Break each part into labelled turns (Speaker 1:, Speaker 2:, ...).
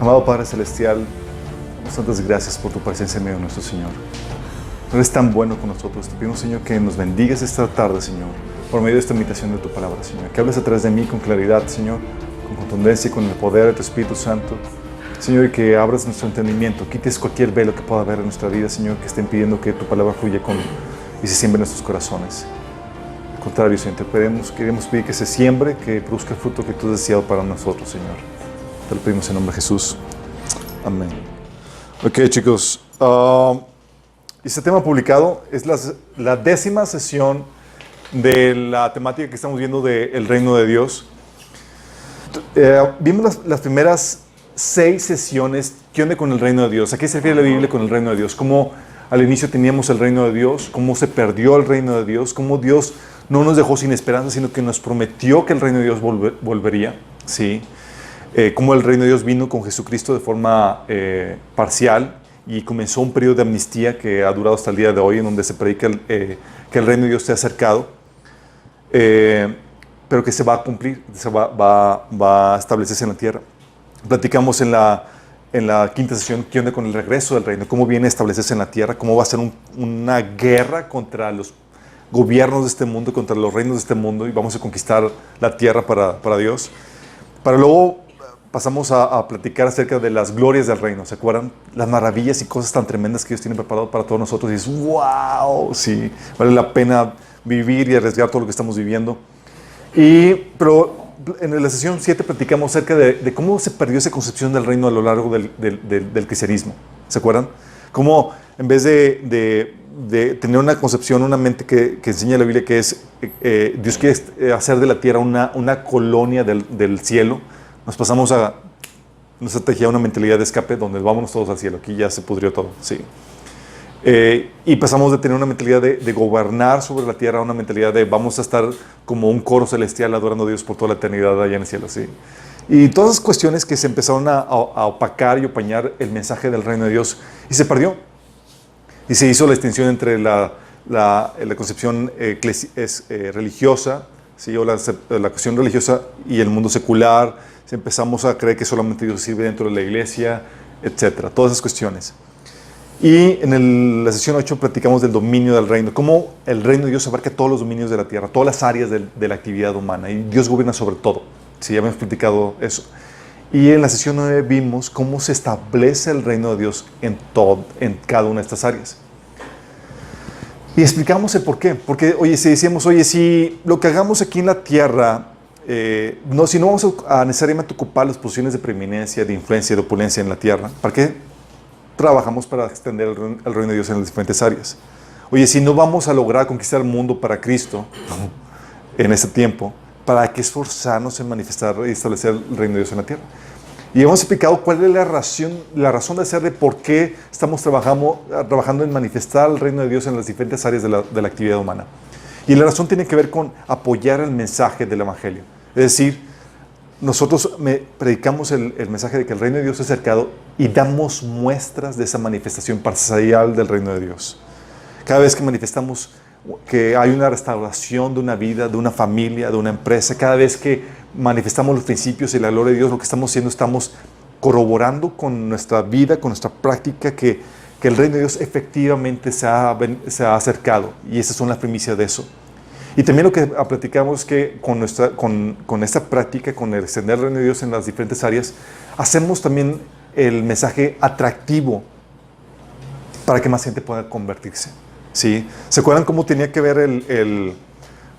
Speaker 1: Amado Padre Celestial, damos tantas gracias por tu presencia en medio de nuestro Señor. Tú eres tan bueno con nosotros. Te pedimos, Señor, que nos bendigas esta tarde, Señor, por medio de esta meditación de tu palabra, Señor. Que hables a través de mí con claridad, Señor, con contundencia y con el poder de tu Espíritu Santo. Señor, y que abras nuestro entendimiento, quites cualquier velo que pueda haber en nuestra vida, Señor, que esté impidiendo que tu palabra fluya y se siembre en nuestros corazones. Al contrario, Señor, queremos pedir que se siembre, que produzca el fruto que tú has deseado para nosotros, Señor. Te lo pedimos en nombre de Jesús. Amén. Ok, chicos. Este tema publicado es la 10ª sesión de la temática que estamos viendo del reino de Dios. Vimos las primeras 6 sesiones. ¿Qué onda con el reino de Dios? ¿A qué se refiere la Biblia con el reino de Dios? ¿Cómo al inicio teníamos el reino de Dios? ¿Cómo se perdió el reino de Dios? ¿Cómo Dios no nos dejó sin esperanza, sino que nos prometió que el reino de Dios volvería? ¿Sí? Cómo el reino de Dios vino con Jesucristo de forma parcial y comenzó un periodo de amnistía que ha durado hasta el día de hoy, en donde se predica que el reino de Dios esté acercado, pero que se va a cumplir, va a establecerse en la tierra. Platicamos en la 5ª sesión qué onda con el regreso del reino, cómo viene a establecerse en la tierra, cómo va a ser una guerra contra los gobiernos de este mundo, contra los reinos de este mundo, y vamos a conquistar la tierra para Dios. Para luego pasamos a platicar acerca de las glorias del reino. ¿Se acuerdan? Las maravillas y cosas tan tremendas que Dios tiene preparado para todos nosotros. Y es wow, sí, vale la pena vivir y arriesgar todo lo que estamos viviendo. Pero en la sesión 7 platicamos acerca de cómo se perdió esa concepción del reino a lo largo del cristianismo. ¿Se acuerdan? Cómo en vez de tener una concepción, una mente que enseña la Biblia, que es Dios quiere hacer de la tierra una colonia del cielo, nos pasamos a una estrategia, una mentalidad de escape donde vámonos todos al cielo. Aquí ya se pudrió todo, sí. Y pasamos de tener una mentalidad de gobernar sobre la tierra a una mentalidad de vamos a estar como un coro celestial adorando a Dios por toda la eternidad allá en el cielo, sí. Y todas esas cuestiones que se empezaron a opacar y opañar el mensaje del reino de Dios y se perdió. Y se hizo la distinción entre la concepción religiosa, ¿sí? O la cuestión religiosa y el mundo secular. Empezamos a creer que solamente Dios sirve dentro de la iglesia, etcétera. Todas esas cuestiones. Y en la sesión 8 platicamos del dominio del reino, cómo el reino de Dios abarca todos los dominios de la tierra, todas las áreas de la actividad humana, y Dios gobierna sobre todo. Sí, ya hemos platicado eso. Y en la sesión 9 vimos cómo se establece el reino de Dios en cada una de estas áreas. Y explicamos el por qué. Porque, si lo que hagamos aquí en la tierra, si no vamos a necesariamente ocupar las posiciones de preeminencia, de influencia, de opulencia en la tierra, ¿para qué trabajamos para extender el reino de Dios en las diferentes áreas? Si no vamos a lograr conquistar el mundo para Cristo en este tiempo, ¿para qué esforzarnos en manifestar y establecer el reino de Dios en la tierra? Y hemos explicado cuál es la razón de ser de por qué estamos trabajando en manifestar el reino de Dios en las diferentes áreas de la actividad humana. Y la razón tiene que ver con apoyar el mensaje del Evangelio. Es decir, nosotros predicamos el mensaje de que el reino de Dios es cercado y damos muestras de esa manifestación parcial del reino de Dios. Cada vez que manifestamos que hay una restauración de una vida, de una familia, de una empresa, cada vez que manifestamos los principios y la gloria de Dios, lo que estamos haciendo, estamos corroborando con nuestra vida, con nuestra práctica, que el reino de Dios efectivamente se ha acercado. Y esas son las primicias de eso. Y también lo que platicamos es que con esta práctica, con el extender el reino de Dios en las diferentes áreas, hacemos también el mensaje atractivo para que más gente pueda convertirse. ¿Sí? ¿Se acuerdan cómo tenía que ver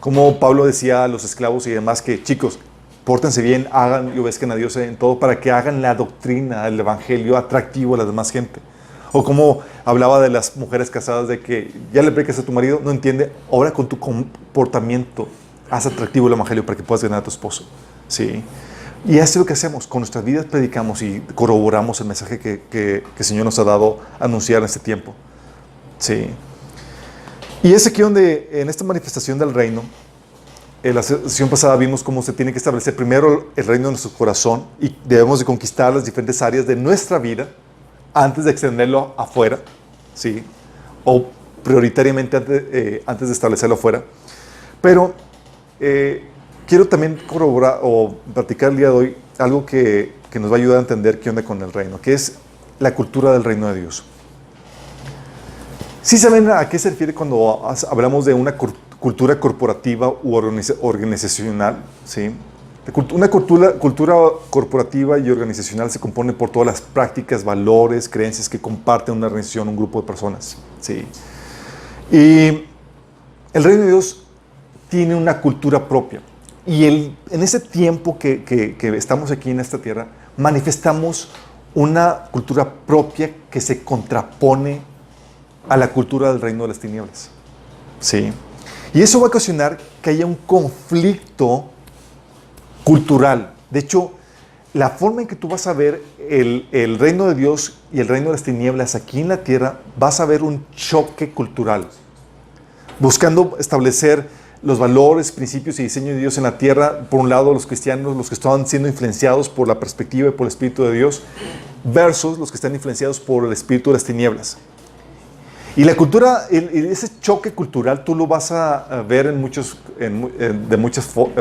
Speaker 1: cómo Pablo decía a los esclavos y demás que, chicos, pórtense bien, hagan y obedezcan a Dios en todo para que hagan la doctrina, el evangelio atractivo a la demás gente? O como hablaba de las mujeres casadas, de que ya le predicas a tu marido, no entiende, ahora con tu comportamiento haz atractivo el evangelio para que puedas ganar a tu esposo. ¿Sí? Y eso es lo que hacemos, con nuestras vidas predicamos y corroboramos el mensaje que el Señor nos ha dado a anunciar en este tiempo. ¿Sí? Y es aquí donde, en esta manifestación del reino, en la sesión pasada vimos cómo se tiene que establecer primero el reino en nuestro corazón y debemos de conquistar las diferentes áreas de nuestra vida antes de extenderlo afuera, ¿sí? O prioritariamente antes de establecerlo afuera. Pero quiero también corroborar o platicar el día de hoy algo que que nos va a ayudar a entender qué onda con el reino, que es la cultura del reino de Dios. ¿Sí saben a qué se refiere cuando hablamos de una cultura corporativa u organizacional? ¿Sí? Una cultura corporativa y organizacional se compone por todas las prácticas, valores, creencias que comparten una organización, un grupo de personas. ¿Sí? Y el reino de Dios tiene una cultura propia. Y en ese tiempo que estamos aquí en esta tierra, manifestamos una cultura propia que se contrapone a la cultura del reino de las tinieblas. ¿Sí? Y eso va a ocasionar que haya un conflicto cultural. De hecho, la forma en que tú vas a ver el reino de Dios y el reino de las tinieblas aquí en la tierra, vas a ver un choque cultural, buscando establecer los valores, principios y diseño de Dios en la tierra. Por un lado, los cristianos, los que estaban siendo influenciados por la perspectiva y por el Espíritu de Dios, versus los que están influenciados por el Espíritu de las tinieblas. Y la cultura, ese choque cultural, tú lo vas a ver de muchas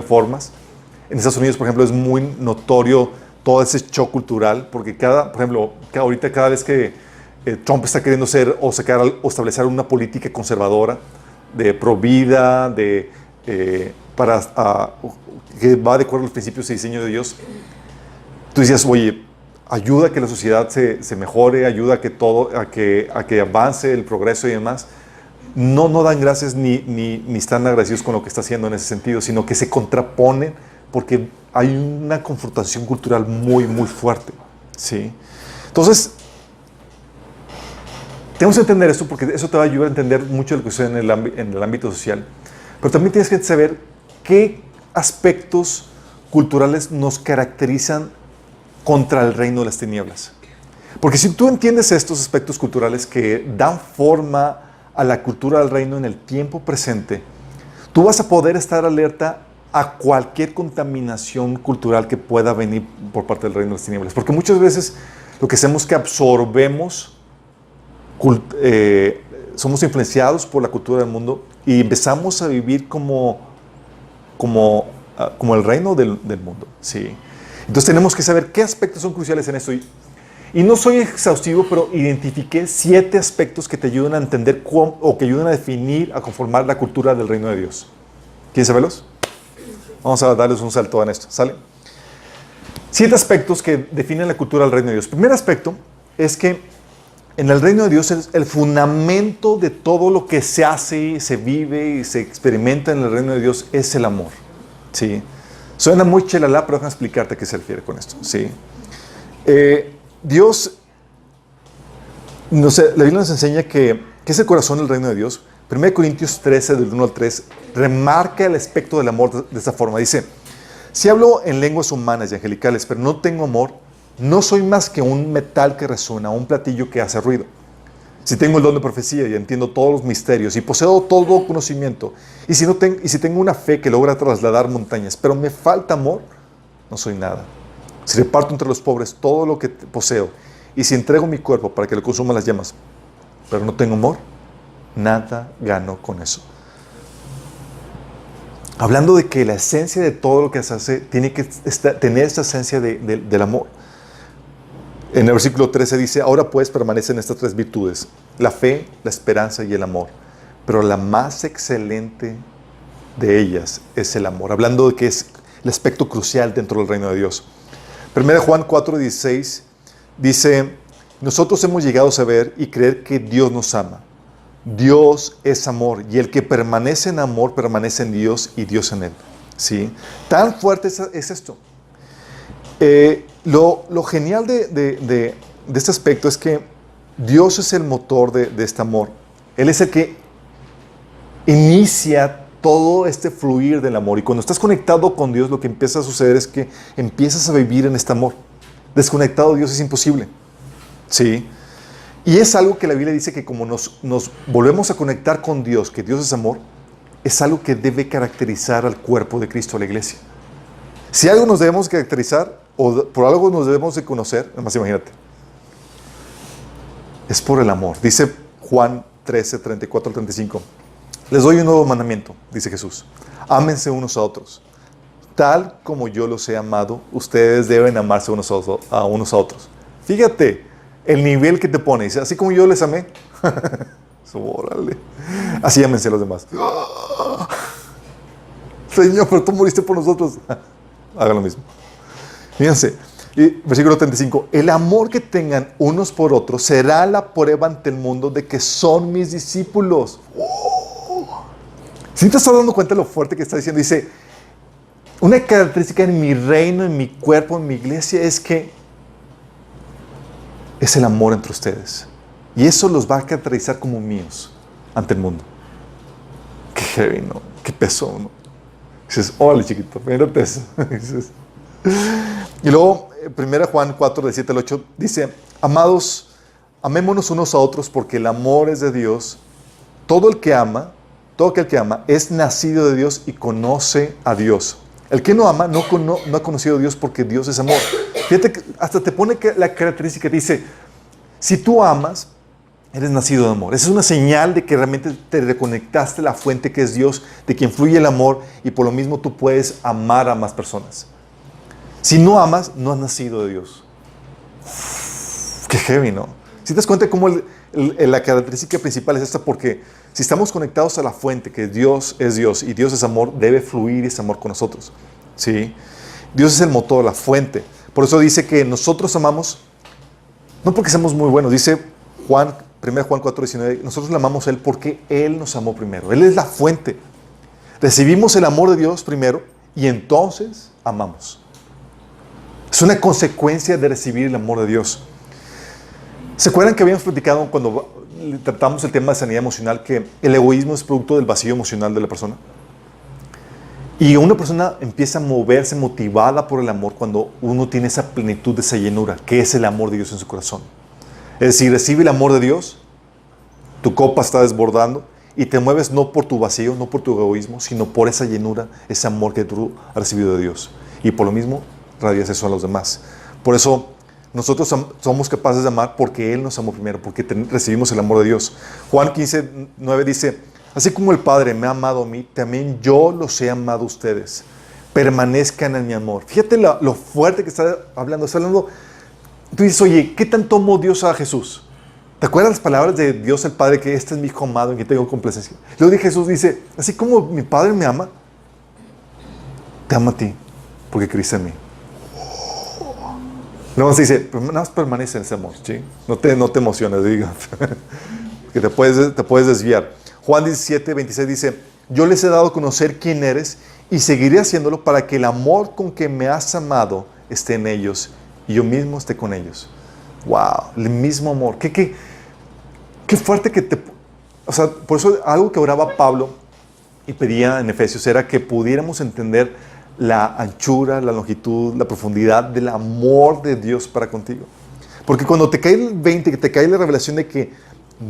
Speaker 1: formas. En Estados Unidos, por ejemplo, es muy notorio todo ese choque cultural, porque por ejemplo, ahorita cada vez que Trump está queriendo sacar o establecer una política conservadora, de pro vida, que va de acuerdo a los principios y diseño de Dios, tú dices, oye, ayuda a que la sociedad se mejore, ayuda a que avance el progreso y demás. No dan gracias ni están agradecidos con lo que está haciendo en ese sentido, sino que se contraponen porque hay una confrontación cultural muy, muy fuerte. ¿Sí? Entonces, tenemos que entender esto porque eso te va a ayudar a entender mucho de lo que sucede en el ámbito social. Pero también tienes que saber qué aspectos culturales nos caracterizan contra el reino de las tinieblas. Porque si tú entiendes estos aspectos culturales que dan forma a la cultura del reino en el tiempo presente, tú vas a poder estar alerta a cualquier contaminación cultural que pueda venir por parte del reino de las tinieblas. Porque muchas veces lo que hacemos es que absorbemos, somos influenciados por la cultura del mundo y empezamos a vivir como el reino del mundo. ¿Sí? Entonces tenemos que saber qué aspectos son cruciales en esto. Y no soy exhaustivo, pero identifiqué 7 aspectos que te ayudan a entender o que ayudan a definir, a conformar la cultura del reino de Dios. ¿Quieres saberlos? Vamos a darles un salto en esto. ¿Sale? 7 aspectos que definen la cultura del reino de Dios. El primer aspecto es que en el reino de Dios el fundamento de todo lo que se hace, se vive y se experimenta en el reino de Dios es el amor. ¿Sí? Suena muy chelalá, pero déjame explicarte a qué se refiere con esto. ¿Sí? Dios, la Biblia nos enseña que es el corazón del reino de Dios. 1 Corintios 13, del 1 al 3, remarca el aspecto del amor de esta forma. Dice, si hablo en lenguas humanas y angelicales, pero no tengo amor, no soy más que un metal que resuena, un platillo que hace ruido. Si tengo el don de profecía y entiendo todos los misterios y poseo todo conocimiento, y si tengo una fe que logra trasladar montañas, pero me falta amor, no soy nada. Si reparto entre los pobres todo lo que poseo, y si entrego mi cuerpo para que lo consuman las llamas, pero no tengo amor, nada gano con eso. Hablando de que la esencia de todo lo que se hace tiene que tener esta esencia del amor. En el versículo 13 dice, ahora pues permanecen estas 3 virtudes, la fe, la esperanza y el amor. Pero la más excelente de ellas es el amor. Hablando de que es el aspecto crucial dentro del reino de Dios. 1 Juan 4:16 dice, nosotros hemos llegado a saber y creer que Dios nos ama. Dios es amor y el que permanece en amor permanece en Dios y Dios en él. ¿Sí? Tan fuerte es esto. Lo genial de este aspecto es que Dios es el motor de este amor. Él es el que inicia todo este fluir del amor. Y cuando estás conectado con Dios, lo que empieza a suceder es que empiezas a vivir en este amor. Desconectado de Dios es imposible. ¿Sí? Y es algo que la Biblia dice que como nos volvemos a conectar con Dios, que Dios es amor, es algo que debe caracterizar al cuerpo de Cristo, a la iglesia. Si algo nos debemos caracterizar, o por algo nos debemos de conocer, además imagínate, es por el amor. Dice Juan 13, 34 al 35. Les doy un nuevo mandamiento, dice Jesús. Ámense unos a otros. tal como yo los he amado, ustedes deben amarse unos a otros. Fíjate el nivel que te pone. Dice, así como yo les amé, órale, así ámense los demás. Señor, pero tú moriste por nosotros. Hagan lo mismo. Fíjense, y versículo 35. El amor que tengan unos por otros será la prueba ante el mundo de que son mis discípulos. ¿Sí te estás dando cuenta de lo fuerte que está diciendo? Dice, una característica en mi reino, en mi cuerpo, en mi iglesia, es que es el amor entre ustedes. Y eso los va a caracterizar como míos ante el mundo. Qué heavy, ¿no? Qué peso, ¿no? Dices, órale, chiquito, mírate eso. Y luego, 1 Juan 4, de 7 al 8, dice, amados, amémonos unos a otros porque el amor es de Dios. Todo aquel que ama es nacido de Dios y conoce a Dios. El que no ama no ha conocido a Dios porque Dios es amor. Fíjate que hasta te pone la característica, dice, si tú amas, eres nacido de amor. Esa es una señal de que realmente te reconectaste a la fuente que es Dios, de quien fluye el amor, y por lo mismo tú puedes amar a más personas. Si no amas, no has nacido de Dios. Qué heavy, ¿no? Si te das cuenta cómo la característica principal es esta, porque si estamos conectados a la fuente, que Dios es Dios y Dios es amor, debe fluir ese amor con nosotros. ¿Sí? Dios es el motor, la fuente. Por eso dice que nosotros amamos, no porque seamos muy buenos, dice 1 Juan 4, 19, nosotros le amamos a Él porque Él nos amó primero. Él es la fuente. Recibimos el amor de Dios primero y entonces amamos. Es una consecuencia de recibir el amor de Dios. ¿Se acuerdan que habíamos platicado cuando tratamos el tema de sanidad emocional que el egoísmo es producto del vacío emocional de la persona? Y una persona empieza a moverse motivada por el amor cuando uno tiene esa plenitud, esa llenura, que es el amor de Dios en su corazón. Es decir, recibe el amor de Dios, tu copa está desbordando y te mueves no por tu vacío, no por tu egoísmo, sino por esa llenura, ese amor que tú has recibido de Dios. Y por lo mismo, radias eso a los demás. Por eso, nosotros somos capaces de amar porque Él nos amó primero, porque recibimos el amor de Dios. Juan 15, 9 dice, así como el Padre me ha amado a mí, también yo los he amado a ustedes. Permanezcan en mi amor. Fíjate lo fuerte que está hablando. Está hablando. Tú dices, oye, ¿qué tanto amó Dios a Jesús? ¿Te acuerdas las palabras de Dios el Padre, que este es mi hijo amado en quien tengo complacencia? Luego Jesús dice, así como mi Padre me ama, te amo a ti, porque creíste en mí. Luego se dice, nada más permanece en ese amor, ¿sí? No te emociones, diga, que te puedes desviar. Juan 17, 26 dice, yo les he dado a conocer quién eres y seguiré haciéndolo para que el amor con que me has amado esté en ellos y yo mismo esté con ellos. Wow, el mismo amor. Qué fuerte que te... O sea, por eso algo que oraba Pablo y pedía en Efesios era que pudiéramos entender la anchura, la longitud, la profundidad del amor de Dios para contigo. Porque cuando te cae el 20, que te cae la revelación de que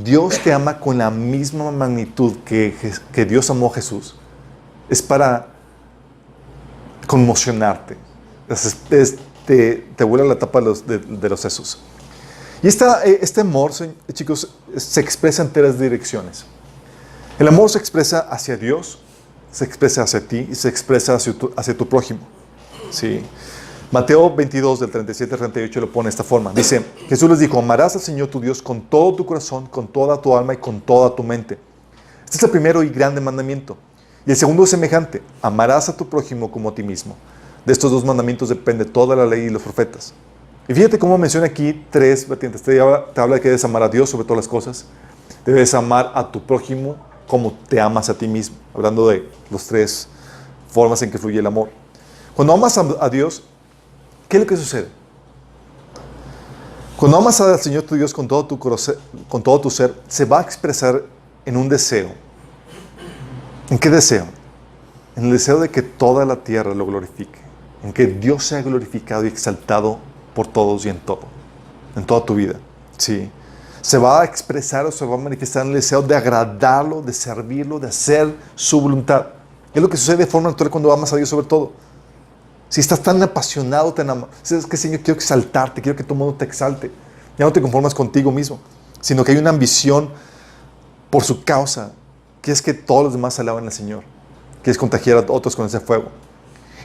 Speaker 1: Dios te ama con la misma magnitud que Dios amó a Jesús, es para conmocionarte. Te vuela la tapa de los sesos. Y este amor, chicos, se expresa en tres direcciones. El amor se expresa hacia Dios, se expresa hacia ti y se expresa hacia tu prójimo. ¿Sí? Mateo 22, del 37 al 38 lo pone de esta forma. Dice, Jesús les dijo, amarás al Señor tu Dios con todo tu corazón, con toda tu alma y con toda tu mente. Este es el primero y grande mandamiento. Y el segundo es semejante, amarás a tu prójimo como a ti mismo. De estos dos mandamientos depende toda la ley y los profetas. Y fíjate cómo menciona aquí tres vertientes. Te habla de que debes amar a Dios sobre todas las cosas. Debes amar a tu prójimo como te amas a ti mismo. Hablando de las tres formas en que fluye el amor. Cuando amas a Dios, ¿qué es lo que sucede? Cuando amas al Señor tu Dios con todo tu ser, se va a expresar en un deseo. ¿En qué deseo? En el deseo de que toda la tierra lo glorifique. En que Dios sea glorificado y exaltado por todos y en todo. En toda tu vida. ¿Sí? Se va a expresar o se va a manifestar en el deseo de agradarlo, de servirlo, de hacer su voluntad. Es lo que sucede de forma natural cuando amas a Dios sobre todo. Si estás tan apasionado, tan amado, es que Señor, quiero exaltarte, quiero que todo el mundo te exalte. Ya no te conformas contigo mismo, sino que hay una ambición por su causa, que es que todos los demás alaben al Señor. Quieres contagiar a otros con ese fuego.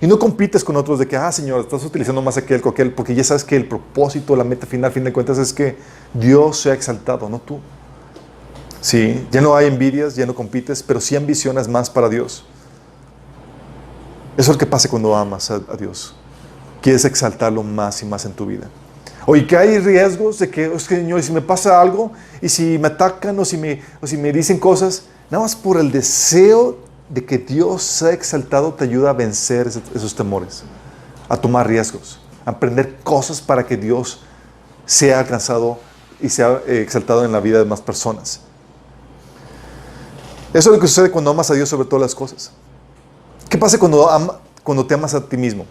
Speaker 1: Y no compites con otros de que, Señor, estás utilizando más aquel que aquel, porque ya sabes que el propósito, la meta final, a fin de cuentas, es que Dios sea exaltado, no tú. Sí, ya no hay envidias, ya no compites, pero sí ambicionas más para Dios. Eso es lo que pasa cuando amas a Dios. Quieres exaltarlo más y más en tu vida. Oye, que hay riesgos de que, Señor, si me pasa algo, y si me atacan, o si me dicen cosas, nada más por el deseo de que Dios sea exaltado, te ayuda a vencer esos temores, a tomar riesgos, a aprender cosas para que Dios sea alcanzado y sea exaltado en la vida de más personas. Eso es lo que sucede cuando amas a Dios sobre todas las cosas. ¿Qué pasa cuando te amas a ti mismo?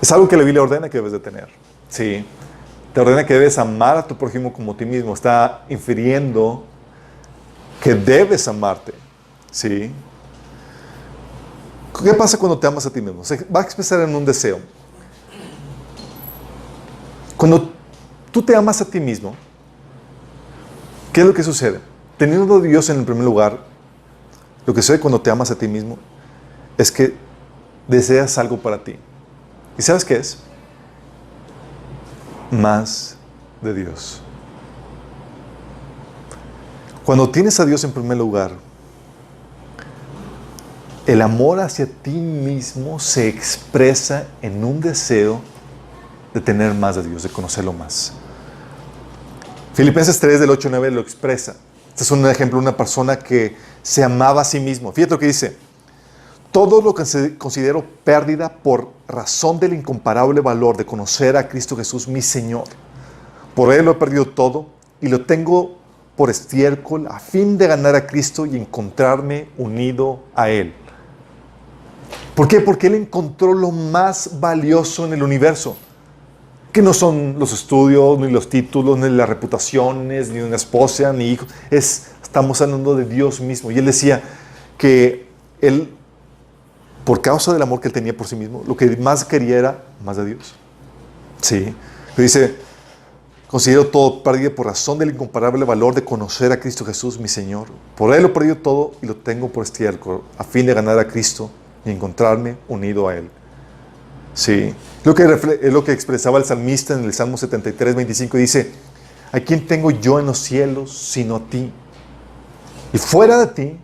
Speaker 1: Es algo que la Biblia ordena que debes de tener. Sí. Te ordena que debes amar a tu prójimo como a ti mismo. Está infiriendo que debes amarte. Sí. ¿Qué pasa cuando te amas a ti mismo? Se va a expresar en un deseo. Cuando tú te amas a ti mismo, ¿qué es lo que sucede? Teniendo a Dios en el primer lugar, lo que sucede cuando te amas a ti mismo es que deseas algo para ti. ¿Y sabes qué es? Más de Dios. Cuando tienes a Dios en primer lugar, el amor hacia ti mismo se expresa en un deseo de tener más de Dios, de conocerlo más. Filipenses 3, del 8 al 9 lo expresa. Este es un ejemplo de una persona que se amaba a sí mismo. Fíjate lo que dice. Todo lo que considero pérdida por razón del incomparable valor de conocer a Cristo Jesús, mi Señor. Por Él lo he perdido todo y lo tengo por estiércol a fin de ganar a Cristo y encontrarme unido a Él. ¿Por qué? Porque Él encontró lo más valioso en el universo. Que no son los estudios, ni los títulos, ni las reputaciones, ni una esposa, ni hijos. Estamos hablando de Dios mismo. Y Él decía que Él, por causa del amor que Él tenía por sí mismo, lo que más quería era más de Dios. Sí. Pero dice, considero todo pérdida por razón del incomparable valor de conocer a Cristo Jesús, mi Señor. Por Él lo he perdido todo y lo tengo por estiércol, a fin de ganar a Cristo y encontrarme unido a Él. Sí. Es lo que expresaba el salmista en el Salmo 73, 25. Dice, ¿a quién tengo yo en los cielos sino a ti? Y fuera de ti,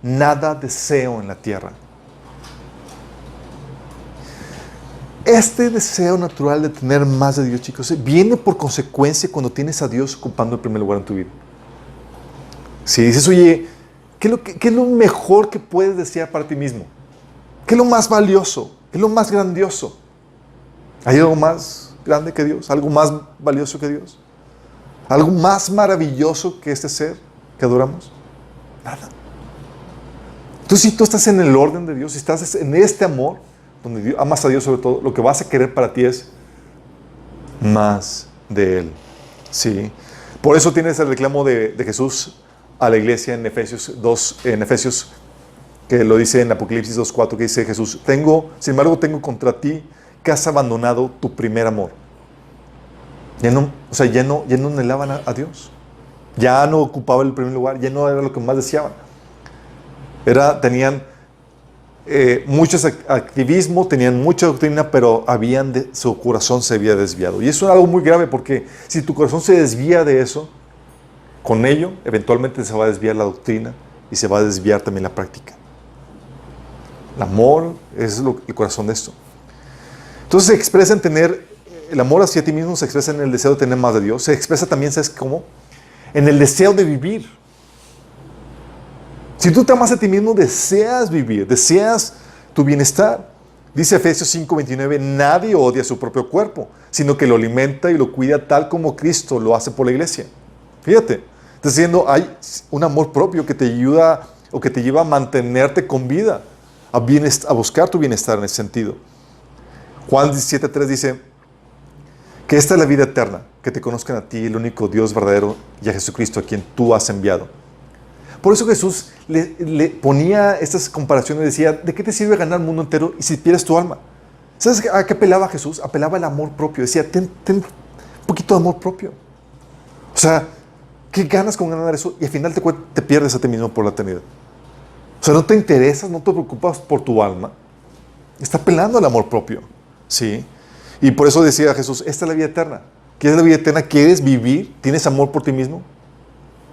Speaker 1: nada deseo en la tierra. Este deseo natural de tener más de Dios, chicos, viene por consecuencia cuando tienes a Dios ocupando el primer lugar en tu vida. Si dices, oye, ¿qué es lo mejor que puedes desear para ti mismo? ¿Qué es lo más valioso? ¿Qué es lo más grandioso? ¿Hay algo más grande que Dios? ¿Algo más valioso que Dios? ¿Algo más maravilloso que este ser que adoramos? Nada. Entonces, si tú estás en el orden de Dios, si estás en este amor, donde amas a Dios sobre todo, lo que vas a querer para ti es más de Él. Sí. Por eso tienes el reclamo de Jesús a la iglesia en Efesios, que lo dice en Apocalipsis 2:4, que dice Jesús, sin embargo tengo contra ti que has abandonado tu primer amor. Ya no anhelaban a Dios. Ya no ocupaba el primer lugar, ya no era lo que más deseaban. Tenían mucho activismo, tenían mucha doctrina, pero su corazón se había desviado. Y eso es algo muy grave, porque si tu corazón se desvía de eso, con ello, eventualmente se va a desviar la doctrina y se va a desviar también la práctica. El amor es el corazón de esto. Entonces se expresa en el amor hacia ti mismo, se expresa en el deseo de tener más de Dios. Se expresa también, ¿sabes cómo? En el deseo de vivir. Si tú te amas a ti mismo, deseas vivir, deseas tu bienestar. Dice Efesios 5:29, nadie odia su propio cuerpo, sino que lo alimenta y lo cuida tal como Cristo lo hace por la iglesia. Fíjate, está diciendo, hay un amor propio que te ayuda o que te lleva a mantenerte con vida, a buscar tu bienestar en ese sentido. Juan 17:3 dice que esta es la vida eterna, que te conozcan a ti, el único Dios verdadero, y a Jesucristo, a quien tú has enviado. Por eso Jesús le ponía estas comparaciones y decía, ¿de qué te sirve ganar el mundo entero y si pierdes tu alma? ¿Sabes a qué apelaba Jesús? Apelaba al amor propio. Decía, ten un poquito de amor propio. O sea, ¿qué ganas con ganar eso? Y al final te pierdes a ti mismo por la eternidad. O sea, no te interesas, no te preocupas por tu alma. Está apelando al amor propio. ¿Sí? Y por eso decía Jesús, esta es la vida eterna. ¿Qué es la vida eterna? ¿Quieres vivir? ¿Tienes amor por ti mismo?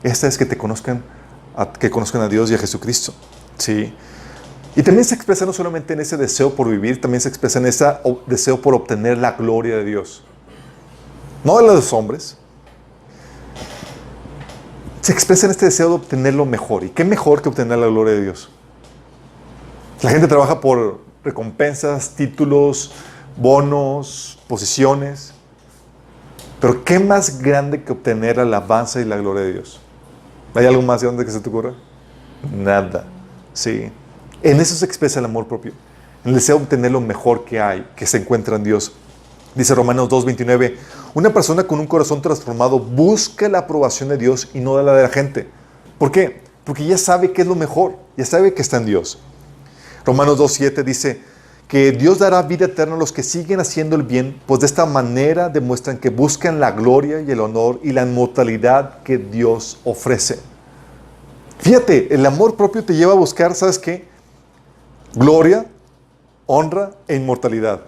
Speaker 1: Esta es que conozcan a Dios y a Jesucristo. ¿Sí? Y también se expresa no solamente en ese deseo por vivir, también se expresa en ese deseo por obtener la gloria de Dios. No de los hombres. Se expresa en este deseo de obtener lo mejor. ¿Y qué mejor que obtener la gloria de Dios? La gente trabaja por recompensas, títulos, bonos, posiciones. Pero ¿qué más grande que obtener la alabanza y la gloria de Dios? ¿Hay algo más grande que se te ocurra? Nada. Sí. En eso se expresa el amor propio. En el deseo de obtener lo mejor que hay, que se encuentra en Dios. Dice Romanos 2:29, una persona con un corazón transformado busca la aprobación de Dios y no de la gente. ¿Por qué? Porque ya sabe que es lo mejor, ya sabe que está en Dios. Romanos 2:7 dice que Dios dará vida eterna a los que siguen haciendo el bien, pues de esta manera demuestran que buscan la gloria y el honor y la inmortalidad que Dios ofrece. Fíjate, el amor propio te lleva a buscar, ¿sabes qué? Gloria, honra e inmortalidad.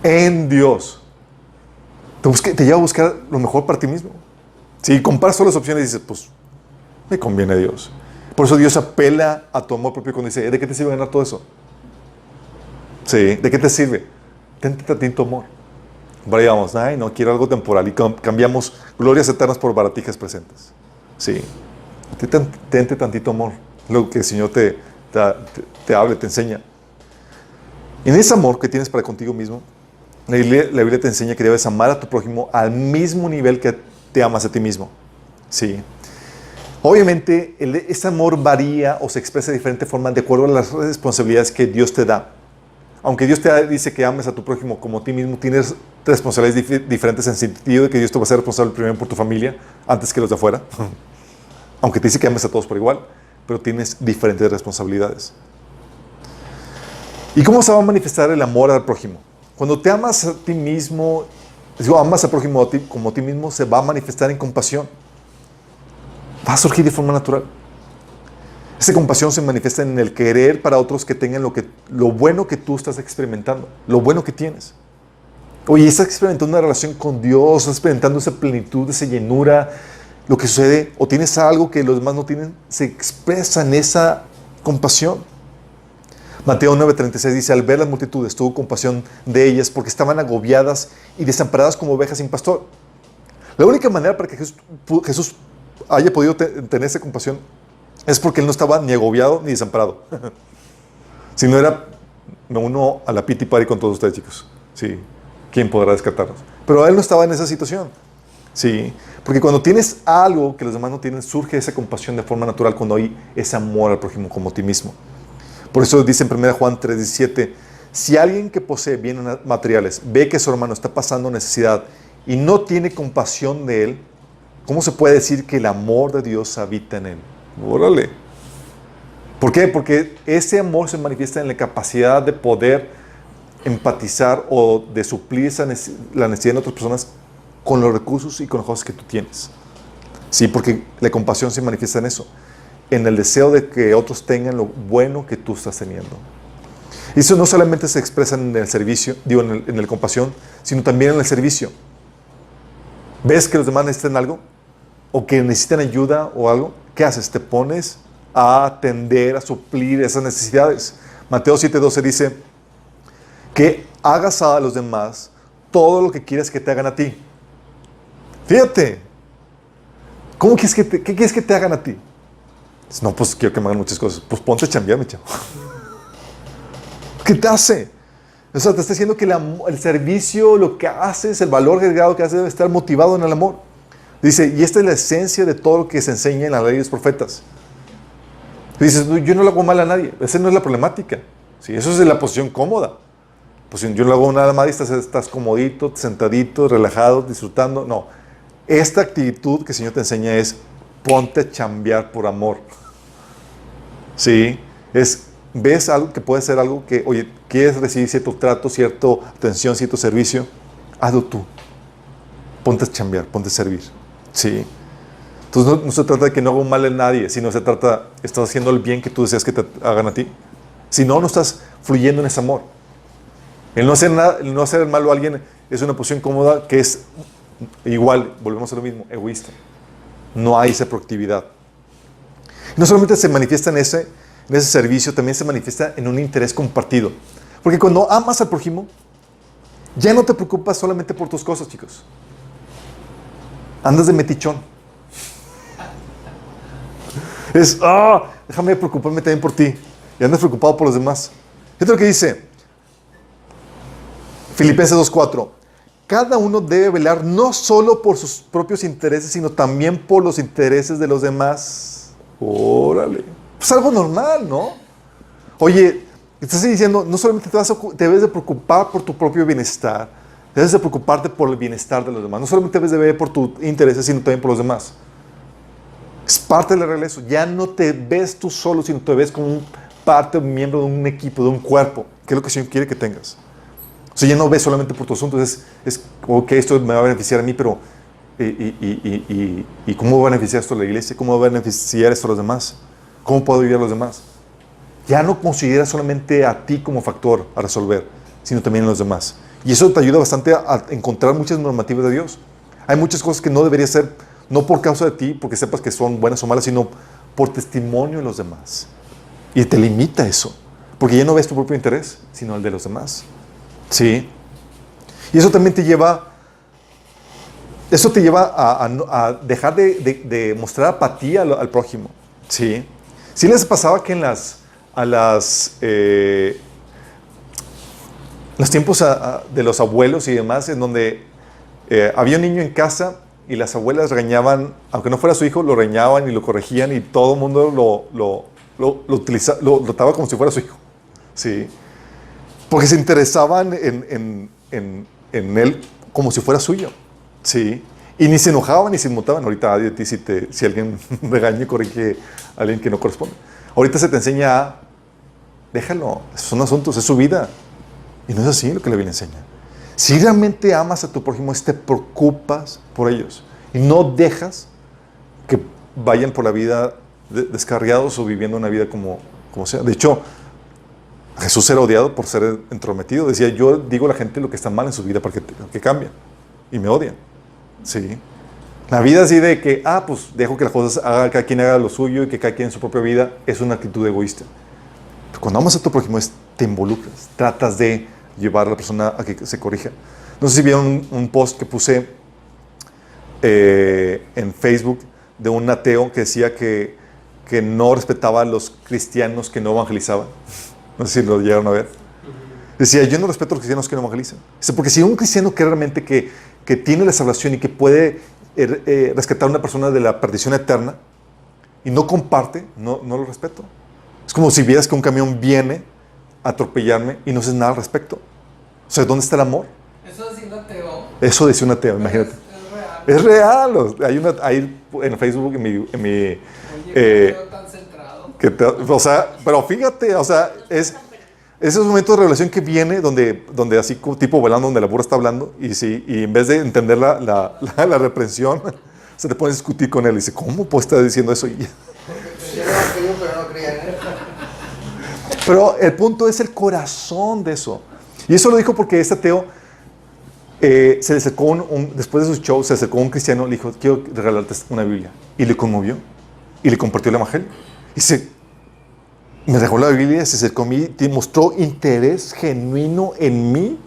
Speaker 1: En Dios. Te lleva a buscar lo mejor para ti mismo. Si comparas todas las opciones y dices, pues, me conviene Dios. Por eso Dios apela a tu amor propio cuando dice, ¿de qué te sirve ganar todo eso? Sí, ¿de qué te sirve? Tente tantito amor. Vaya, vamos, ay, no, quiero algo temporal y cambiamos glorias eternas por baratijas presentes. Sí, tente tantito amor. Lo que el Señor te hable, te enseña. En ese amor que tienes para contigo mismo, la Biblia te enseña que debes amar a tu prójimo al mismo nivel que te amas a ti mismo. Sí. Obviamente, ese amor varía o se expresa de diferentes formas de acuerdo a las responsabilidades que Dios te da. Aunque Dios te dice que ames a tu prójimo como a ti mismo, tienes responsabilidades diferentes en el sentido de que Dios te va a ser responsable primero por tu familia antes que los de afuera. Aunque te dice que ames a todos por igual, pero tienes diferentes responsabilidades. ¿Y cómo se va a manifestar el amor al prójimo? Cuando te amas a ti mismo, amas al prójimo como a ti mismo, se va a manifestar en compasión. Va a surgir de forma natural. Esa compasión se manifiesta en el querer para otros que tengan lo bueno que tú estás experimentando, lo bueno que tienes. Oye, estás experimentando una relación con Dios, estás experimentando esa plenitud, esa llenura, lo que sucede, o tienes algo que los demás no tienen, se expresa en esa compasión. Mateo 9:36 dice, al ver las multitudes, tuvo compasión de ellas porque estaban agobiadas y desamparadas como ovejas sin pastor. La única manera para que Jesús haya podido tener esa compasión es porque Él no estaba ni agobiado ni desamparado. Si no era, me uno a la pity party con todos ustedes, chicos. Sí, ¿quién podrá descartarnos? Pero Él no estaba en esa situación. Sí, porque cuando tienes algo que los demás no tienen, surge esa compasión de forma natural cuando hay ese amor al prójimo como a ti mismo. Por eso dice en 1 Juan 3:17, si alguien que posee bienes materiales ve que su hermano está pasando necesidad y no tiene compasión de él, ¿cómo se puede decir que el amor de Dios habita en él? Órale. ¿Por qué? Porque ese amor se manifiesta en la capacidad de poder empatizar o de suplir la necesidad de otras personas con los recursos y con las cosas que tú tienes. Sí, porque la compasión se manifiesta en eso, en el deseo de que otros tengan lo bueno que tú estás teniendo. Y eso no solamente se expresa en el servicio, en el compasión, sino también en el servicio. ¿Ves que los demás necesitan algo? ¿O que necesitan ayuda o algo? ¿Qué haces? Te pones a atender, a suplir esas necesidades. Mateo 7:12 dice que hagas a los demás todo lo que quieres que te hagan a ti. Fíjate. ¿Qué quieres que te hagan a ti? No, pues quiero que me hagan muchas cosas. Pues ponte a chambear, mi chavo. ¿Qué te hace? O sea, te está diciendo que el servicio, lo que haces, el valor agregado que haces debe estar motivado en el amor. Dice, y esta es la esencia de todo lo que se enseña en la ley de los profetas. Dices, yo no le hago mal a nadie. Esa no es la problemática. ¿Sí? Eso es de la posición cómoda. Pues yo no le hago nada mal y estás comodito, sentadito, relajado, disfrutando. No. Esta actitud que el Señor te enseña es ponte a chambear por amor. ¿Sí? ¿Ves algo que puede ser algo que, oye, quieres recibir cierto trato, cierta atención, cierto servicio? Hazlo tú. Ponte a chambear, ponte a servir. ¿Sí? Entonces no se trata de que no haga un mal a nadie, sino se trata, estás haciendo el bien que tú deseas que te hagan a ti. Si no, no estás fluyendo en ese amor. El no hacer nada, el no hacer el malo a alguien es una posición cómoda que es igual, volvemos a lo mismo, egoísta. No hay esa proactividad. No solamente se manifiesta en ese servicio, también se manifiesta en un interés compartido. Porque cuando amas al prójimo, ya no te preocupas solamente por tus cosas, chicos. Andas de metichón. Déjame preocuparme también por ti. Y andas preocupado por los demás. Esto es lo que dice Filipenses 2:4. Cada uno debe velar no solo por sus propios intereses, sino también por los intereses de los demás. Órale. Pues algo normal, ¿no? Oye, estás diciendo, no solamente te debes de preocupar por tu propio bienestar, debes de preocuparte por el bienestar de los demás. No solamente debes de ver por tus intereses, sino también por los demás. Es parte del regreso. Ya no te ves tú solo, sino te ves como un miembro de un equipo, de un cuerpo, que es lo que el Señor quiere que tengas. O sea, ya no ves solamente por tu asunto, es ok, esto me va a beneficiar a mí, pero ¿y cómo va a beneficiar esto a la iglesia? ¿Cómo va a beneficiar esto a los demás? ¿Cómo puedo ayudar a los demás? Ya no consideras solamente a ti como factor a resolver, sino también a los demás. Y eso te ayuda bastante a encontrar muchas normativas de Dios. Hay muchas cosas que no deberías hacer, no por causa de ti, porque sepas que son buenas o malas, sino por testimonio de los demás. Y te limita eso, porque ya no ves tu propio interés, sino el de los demás. Sí. Y eso también te lleva a dejar de mostrar apatía al prójimo. Sí. Sí les pasaba que en los tiempos de los abuelos y demás, en donde había un niño en casa y las abuelas regañaban, aunque no fuera su hijo, lo regañaban y lo corregían y todo el mundo lo trataba como si fuera su hijo. Sí. Porque se interesaban en él como si fuera suyo. Sí. Y ni se enojaban ni se inmutaban. Ahorita de ti si alguien regaña y corrige a alguien que no corresponde. Ahorita se te enseña a déjalo, son asuntos, es su vida. Y no es así lo que la Biblia enseña. Si realmente amas a tu prójimo, te preocupas por ellos. Y no dejas que vayan por la vida descarriados o viviendo una vida como sea. De hecho, Jesús era odiado por ser entrometido. Decía, yo digo a la gente lo que está mal en su vida para que cambien. Y me odian. Sí. La vida así de que, pues dejo que las cosas cada quien haga lo suyo y que cada quien en su propia vida, es una actitud egoísta. Pero cuando amas a tu prójimo, te involucras. Tratas de llevar a la persona a que se corrija. No sé si vieron un post que puse en Facebook de un ateo que decía que no respetaba a los cristianos que no evangelizaban. No sé si lo llegaron a ver. Decía, yo no respeto a los cristianos que no evangelizan. Porque si un cristiano que realmente que tiene la salvación y que puede rescatar a una persona de la perdición eterna y no comparte, no lo respeto. Es como si vieras que un camión viene a atropellarme y no haces nada al respecto. O sea, ¿dónde está el amor?
Speaker 2: Eso decía un ateo.
Speaker 1: Eso decía un ateo, imagínate. Es real. Hay en Facebook, en mi
Speaker 2: Oye, qué tan centrado.
Speaker 1: o sea, pero fíjate, o sea, esos momentos de revelación que viene donde así tipo volando, donde la burra está hablando y en vez de entender la reprensión, se te pone a discutir con él y dice, ¿cómo puedes estar diciendo eso? Pero el punto es el corazón de eso. Y eso lo dijo porque este ateo se le acercó después de su show, se acercó a un cristiano, le dijo, quiero regalarte una Biblia. Y le conmovió. Y le compartió el evangelio. Y me regaló la Biblia, se acercó a mí, y mostró interés genuino en mí.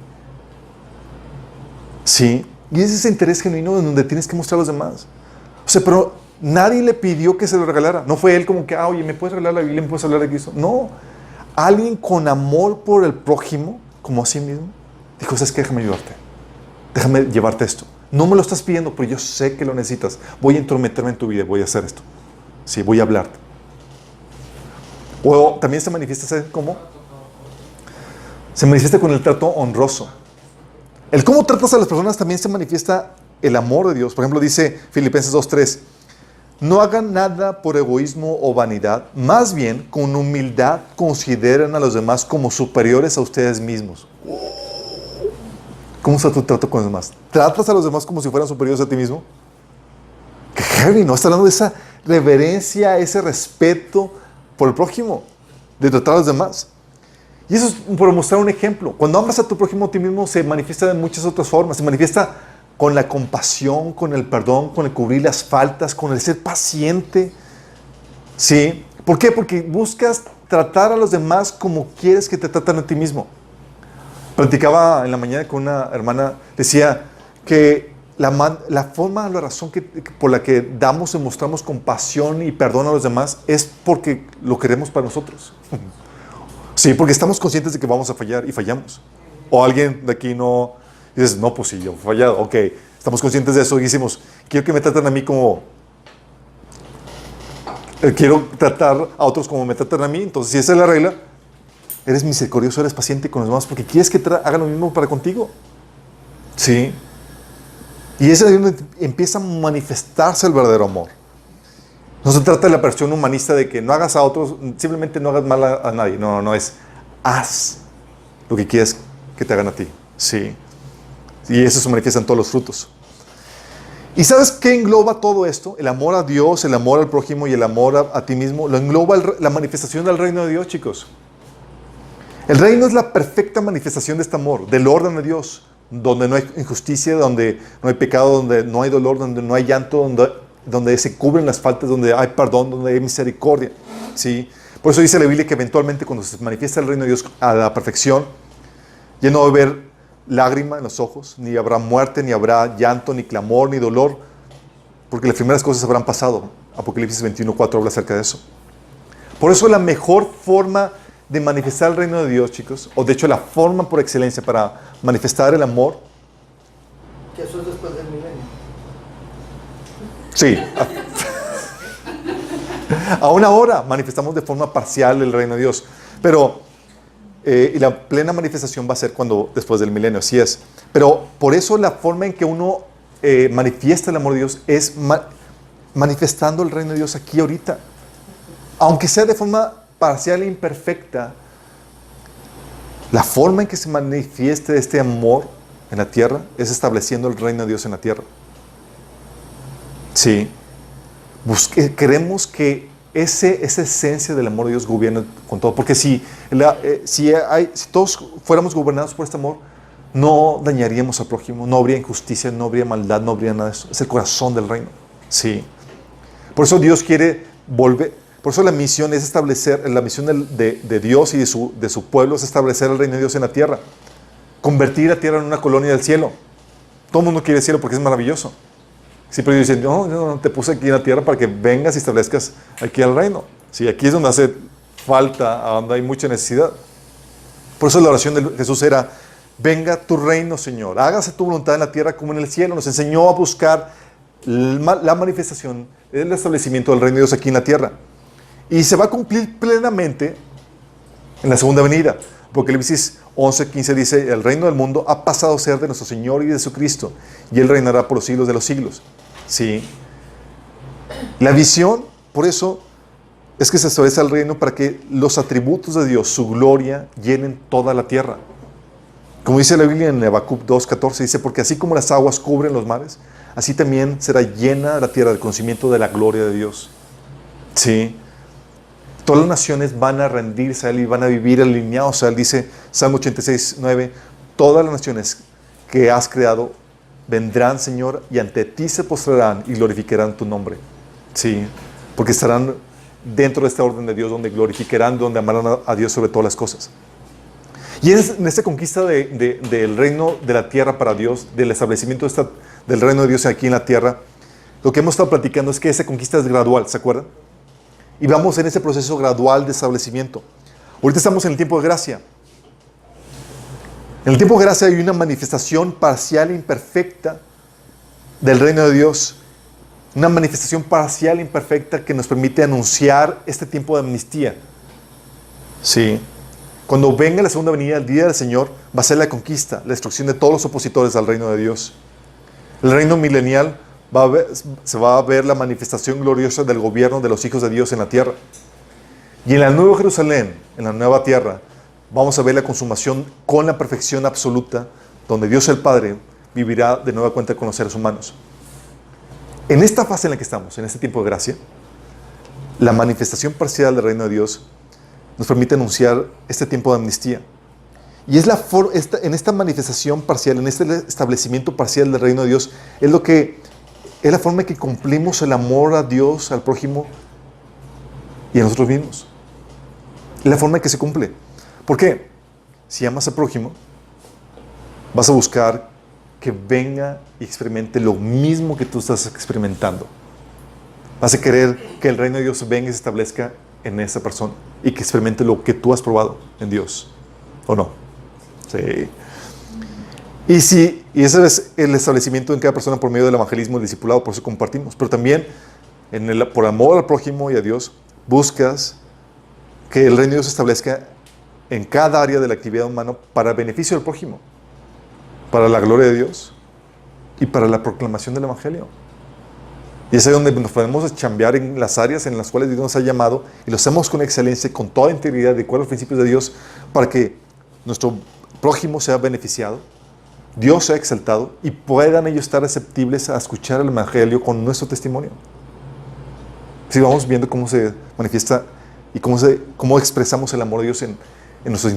Speaker 1: Sí. Y es ese interés genuino en donde tienes que mostrar a los demás. O sea, pero nadie le pidió que se lo regalara. No fue él como que, oye, ¿me puedes regalar la Biblia? ¿Me puedes hablar de Cristo? No. Alguien con amor por el prójimo, como a sí mismo, dijo, ¿sabes qué? Déjame ayudarte. Déjame llevarte esto. No me lo estás pidiendo, pero yo sé que lo necesitas. Voy a entrometerme en tu vida, voy a hacer esto. Sí, voy a hablarte. O también se manifiesta, ¿sabes cómo? Se manifiesta con el trato honroso. El cómo tratas a las personas también se manifiesta el amor de Dios. Por ejemplo, dice Filipenses 2:3, no hagan nada por egoísmo o vanidad, más bien con humildad consideren a los demás como superiores a ustedes mismos. ¿Cómo está tu trato con los demás? ¿Tratas a los demás como si fueran superiores a ti mismo? ¡Qué heavy! ¿No? Está hablando de esa reverencia, ese respeto por el prójimo, de tratar a los demás. Y eso es por mostrar un ejemplo. Cuando amas a tu prójimo a ti mismo, se manifiesta de muchas otras formas. Se manifiesta con la compasión, con el perdón, con el cubrir las faltas, con el ser paciente. ¿Sí? ¿Por qué? Porque buscas tratar a los demás como quieres que te traten a ti mismo. Platicaba en la mañana con una hermana, decía que la forma, la razón por la que damos y mostramos compasión y perdón a los demás es porque lo queremos para nosotros. Sí, porque estamos conscientes de que vamos a fallar y fallamos. O alguien de aquí no, dices, no, pues sí, yo he fallado. Ok, estamos conscientes de eso y decimos, quiero que me traten a mí como, quiero tratar a otros como me tratan a mí. Entonces, si esa es la regla, eres misericordioso, eres paciente con los demás porque quieres que hagan lo mismo para contigo. Sí. Y ese es donde empieza a manifestarse el verdadero amor. No se trata de la versión humanista de que no hagas a otros, simplemente no hagas mal a nadie. No, es haz lo que quieres que te hagan a ti. Sí. Y eso se manifiesta en todos los frutos. ¿Y sabes qué engloba todo esto? El amor a Dios, el amor al prójimo y el amor a ti mismo. Lo engloba la manifestación del reino de Dios, chicos. El reino es la perfecta manifestación de este amor, del orden de Dios, donde no hay injusticia, donde no hay pecado, donde no hay dolor, donde no hay llanto, donde se cubren las faltas, donde hay perdón, donde hay misericordia. ¿Sí? Por eso dice la Biblia que eventualmente cuando se manifiesta el reino de Dios a la perfección, ya no va a haber lágrima en los ojos, ni habrá muerte, ni habrá llanto, ni clamor, ni dolor, porque las primeras cosas habrán pasado. Apocalipsis 21:4 habla acerca de eso. Por eso la mejor forma de manifestar el reino de Dios, chicos, o de hecho la forma por excelencia para manifestar el amor,
Speaker 3: que eso es después del milenio.
Speaker 1: sí. Aún ahora manifestamos de forma parcial el reino de Dios, pero y la plena manifestación va a ser después del milenio, así es. Pero por eso la forma en que uno manifiesta el amor de Dios es manifestando el reino de Dios aquí ahorita. Aunque sea de forma parcial e imperfecta, la forma en que se manifieste este amor en la tierra es estableciendo el reino de Dios en la tierra. Sí. Queremos que esa esencia del amor de Dios gobierne con todo. Porque si todos fuéramos gobernados por este amor, no dañaríamos al prójimo, no habría injusticia, no habría maldad, no habría nada de eso. Es el corazón del reino. Sí. Por eso Dios quiere volver. Por eso la misión es establecer, la misión de Dios y de su pueblo es establecer el reino de Dios en la tierra. Convertir la tierra en una colonia del cielo. Todo el mundo quiere el cielo porque es maravilloso. Siempre dicen, no, te puse aquí en la tierra para que vengas y establezcas aquí el reino. Sí, aquí es donde hace falta, donde hay mucha necesidad. Por eso la oración de Jesús era, venga tu reino, Señor. Hágase tu voluntad en la tierra como en el cielo. Nos enseñó a buscar la manifestación, el establecimiento del reino de Dios aquí en la tierra. Y se va a cumplir plenamente en la segunda venida. Apocalipsis 11:15 dice, el reino del mundo ha pasado a ser de nuestro Señor y de su Cristo, y Él reinará por los siglos de los siglos. ¿Sí? La visión, por eso, es que se establece el reino para que los atributos de Dios, su gloria, llenen toda la tierra. Como dice la Biblia en Habacuc 2:14, dice, porque así como las aguas cubren los mares, así también será llena la tierra del conocimiento de la gloria de Dios. ¿Sí? Todas las naciones van a rendirse a Él y van a vivir alineados a Él. Dice Salmo 86:9, todas las naciones que has creado vendrán, Señor, y ante ti se postrarán y glorificarán tu nombre. Sí, porque estarán dentro de esta orden de Dios donde glorificarán, donde amarán a Dios sobre todas las cosas. Y en esta conquista del reino de la tierra para Dios, del establecimiento del reino de Dios aquí en la tierra, lo que hemos estado platicando es que esa conquista es gradual, ¿se acuerdan? Y vamos en ese proceso gradual de establecimiento. Ahorita estamos en el tiempo de gracia. En el tiempo de gracia hay una manifestación parcial e imperfecta del reino de Dios. Una manifestación parcial e imperfecta que nos permite anunciar este tiempo de amnistía. Sí. Cuando venga la segunda venida, el día del Señor, va a ser la conquista, la destrucción de todos los opositores al reino de Dios. El reino milenial se va a ver la manifestación gloriosa del gobierno de los hijos de Dios en la tierra. Y en la nueva Jerusalén, en la nueva tierra, vamos a ver la consumación con la perfección absoluta, donde Dios el Padre vivirá de nueva cuenta con los seres humanos. En esta fase en la que estamos, en este tiempo de gracia, la manifestación parcial del reino de Dios nos permite anunciar este tiempo de amnistía. Y es en esta manifestación parcial, en este establecimiento parcial del reino de Dios, es la forma en que cumplimos el amor a Dios, al prójimo y a nosotros mismos. Es la forma en que se cumple. ¿Por qué? Si amas al prójimo, vas a buscar que venga y experimente lo mismo que tú estás experimentando. Vas a querer que el reino de Dios venga y se establezca en esa persona y que experimente lo que tú has probado en Dios. ¿O no? Sí. Y ese es el establecimiento en cada persona por medio del evangelismo y el discipulado, por eso compartimos. Pero también, por amor al prójimo y a Dios, buscas que el reino de Dios se establezca en cada área de la actividad humana para el beneficio del prójimo, para la gloria de Dios y para la proclamación del evangelio. Y es ahí donde nos podemos chambear en las áreas en las cuales Dios nos ha llamado y lo hacemos con excelencia, con toda integridad, de acuerdo a los principios de Dios, para que nuestro prójimo sea beneficiado, Dios sea exaltado y puedan ellos estar receptibles a escuchar el evangelio con nuestro testimonio. Si vamos viendo cómo se manifiesta y cómo expresamos el amor de Dios en nuestros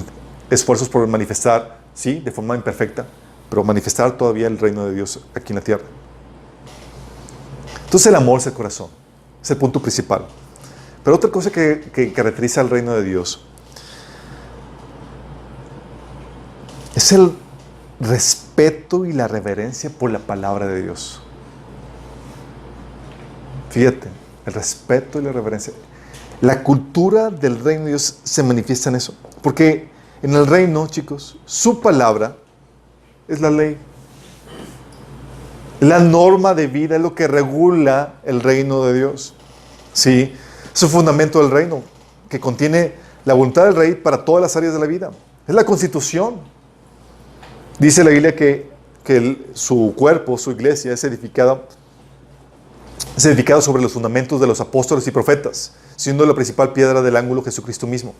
Speaker 1: esfuerzos por manifestar, sí, de forma imperfecta, pero manifestar todavía el reino de Dios aquí en la tierra. Entonces el amor es el corazón, es el punto principal. Pero otra cosa que caracteriza al reino de Dios es el respeto y la reverencia por la palabra de Dios. Fíjate, el respeto y la reverencia. La cultura del reino de Dios se manifiesta en eso. Porque en el reino, chicos, su palabra es la ley. La norma de vida es lo que regula el reino de Dios. Sí, es un fundamento del reino que contiene la voluntad del rey para todas las áreas de la vida. Es la constitución. Dice la Biblia que su cuerpo, su iglesia, es edificado sobre los fundamentos de los apóstoles y profetas, siendo la principal piedra del ángulo Jesucristo mismo.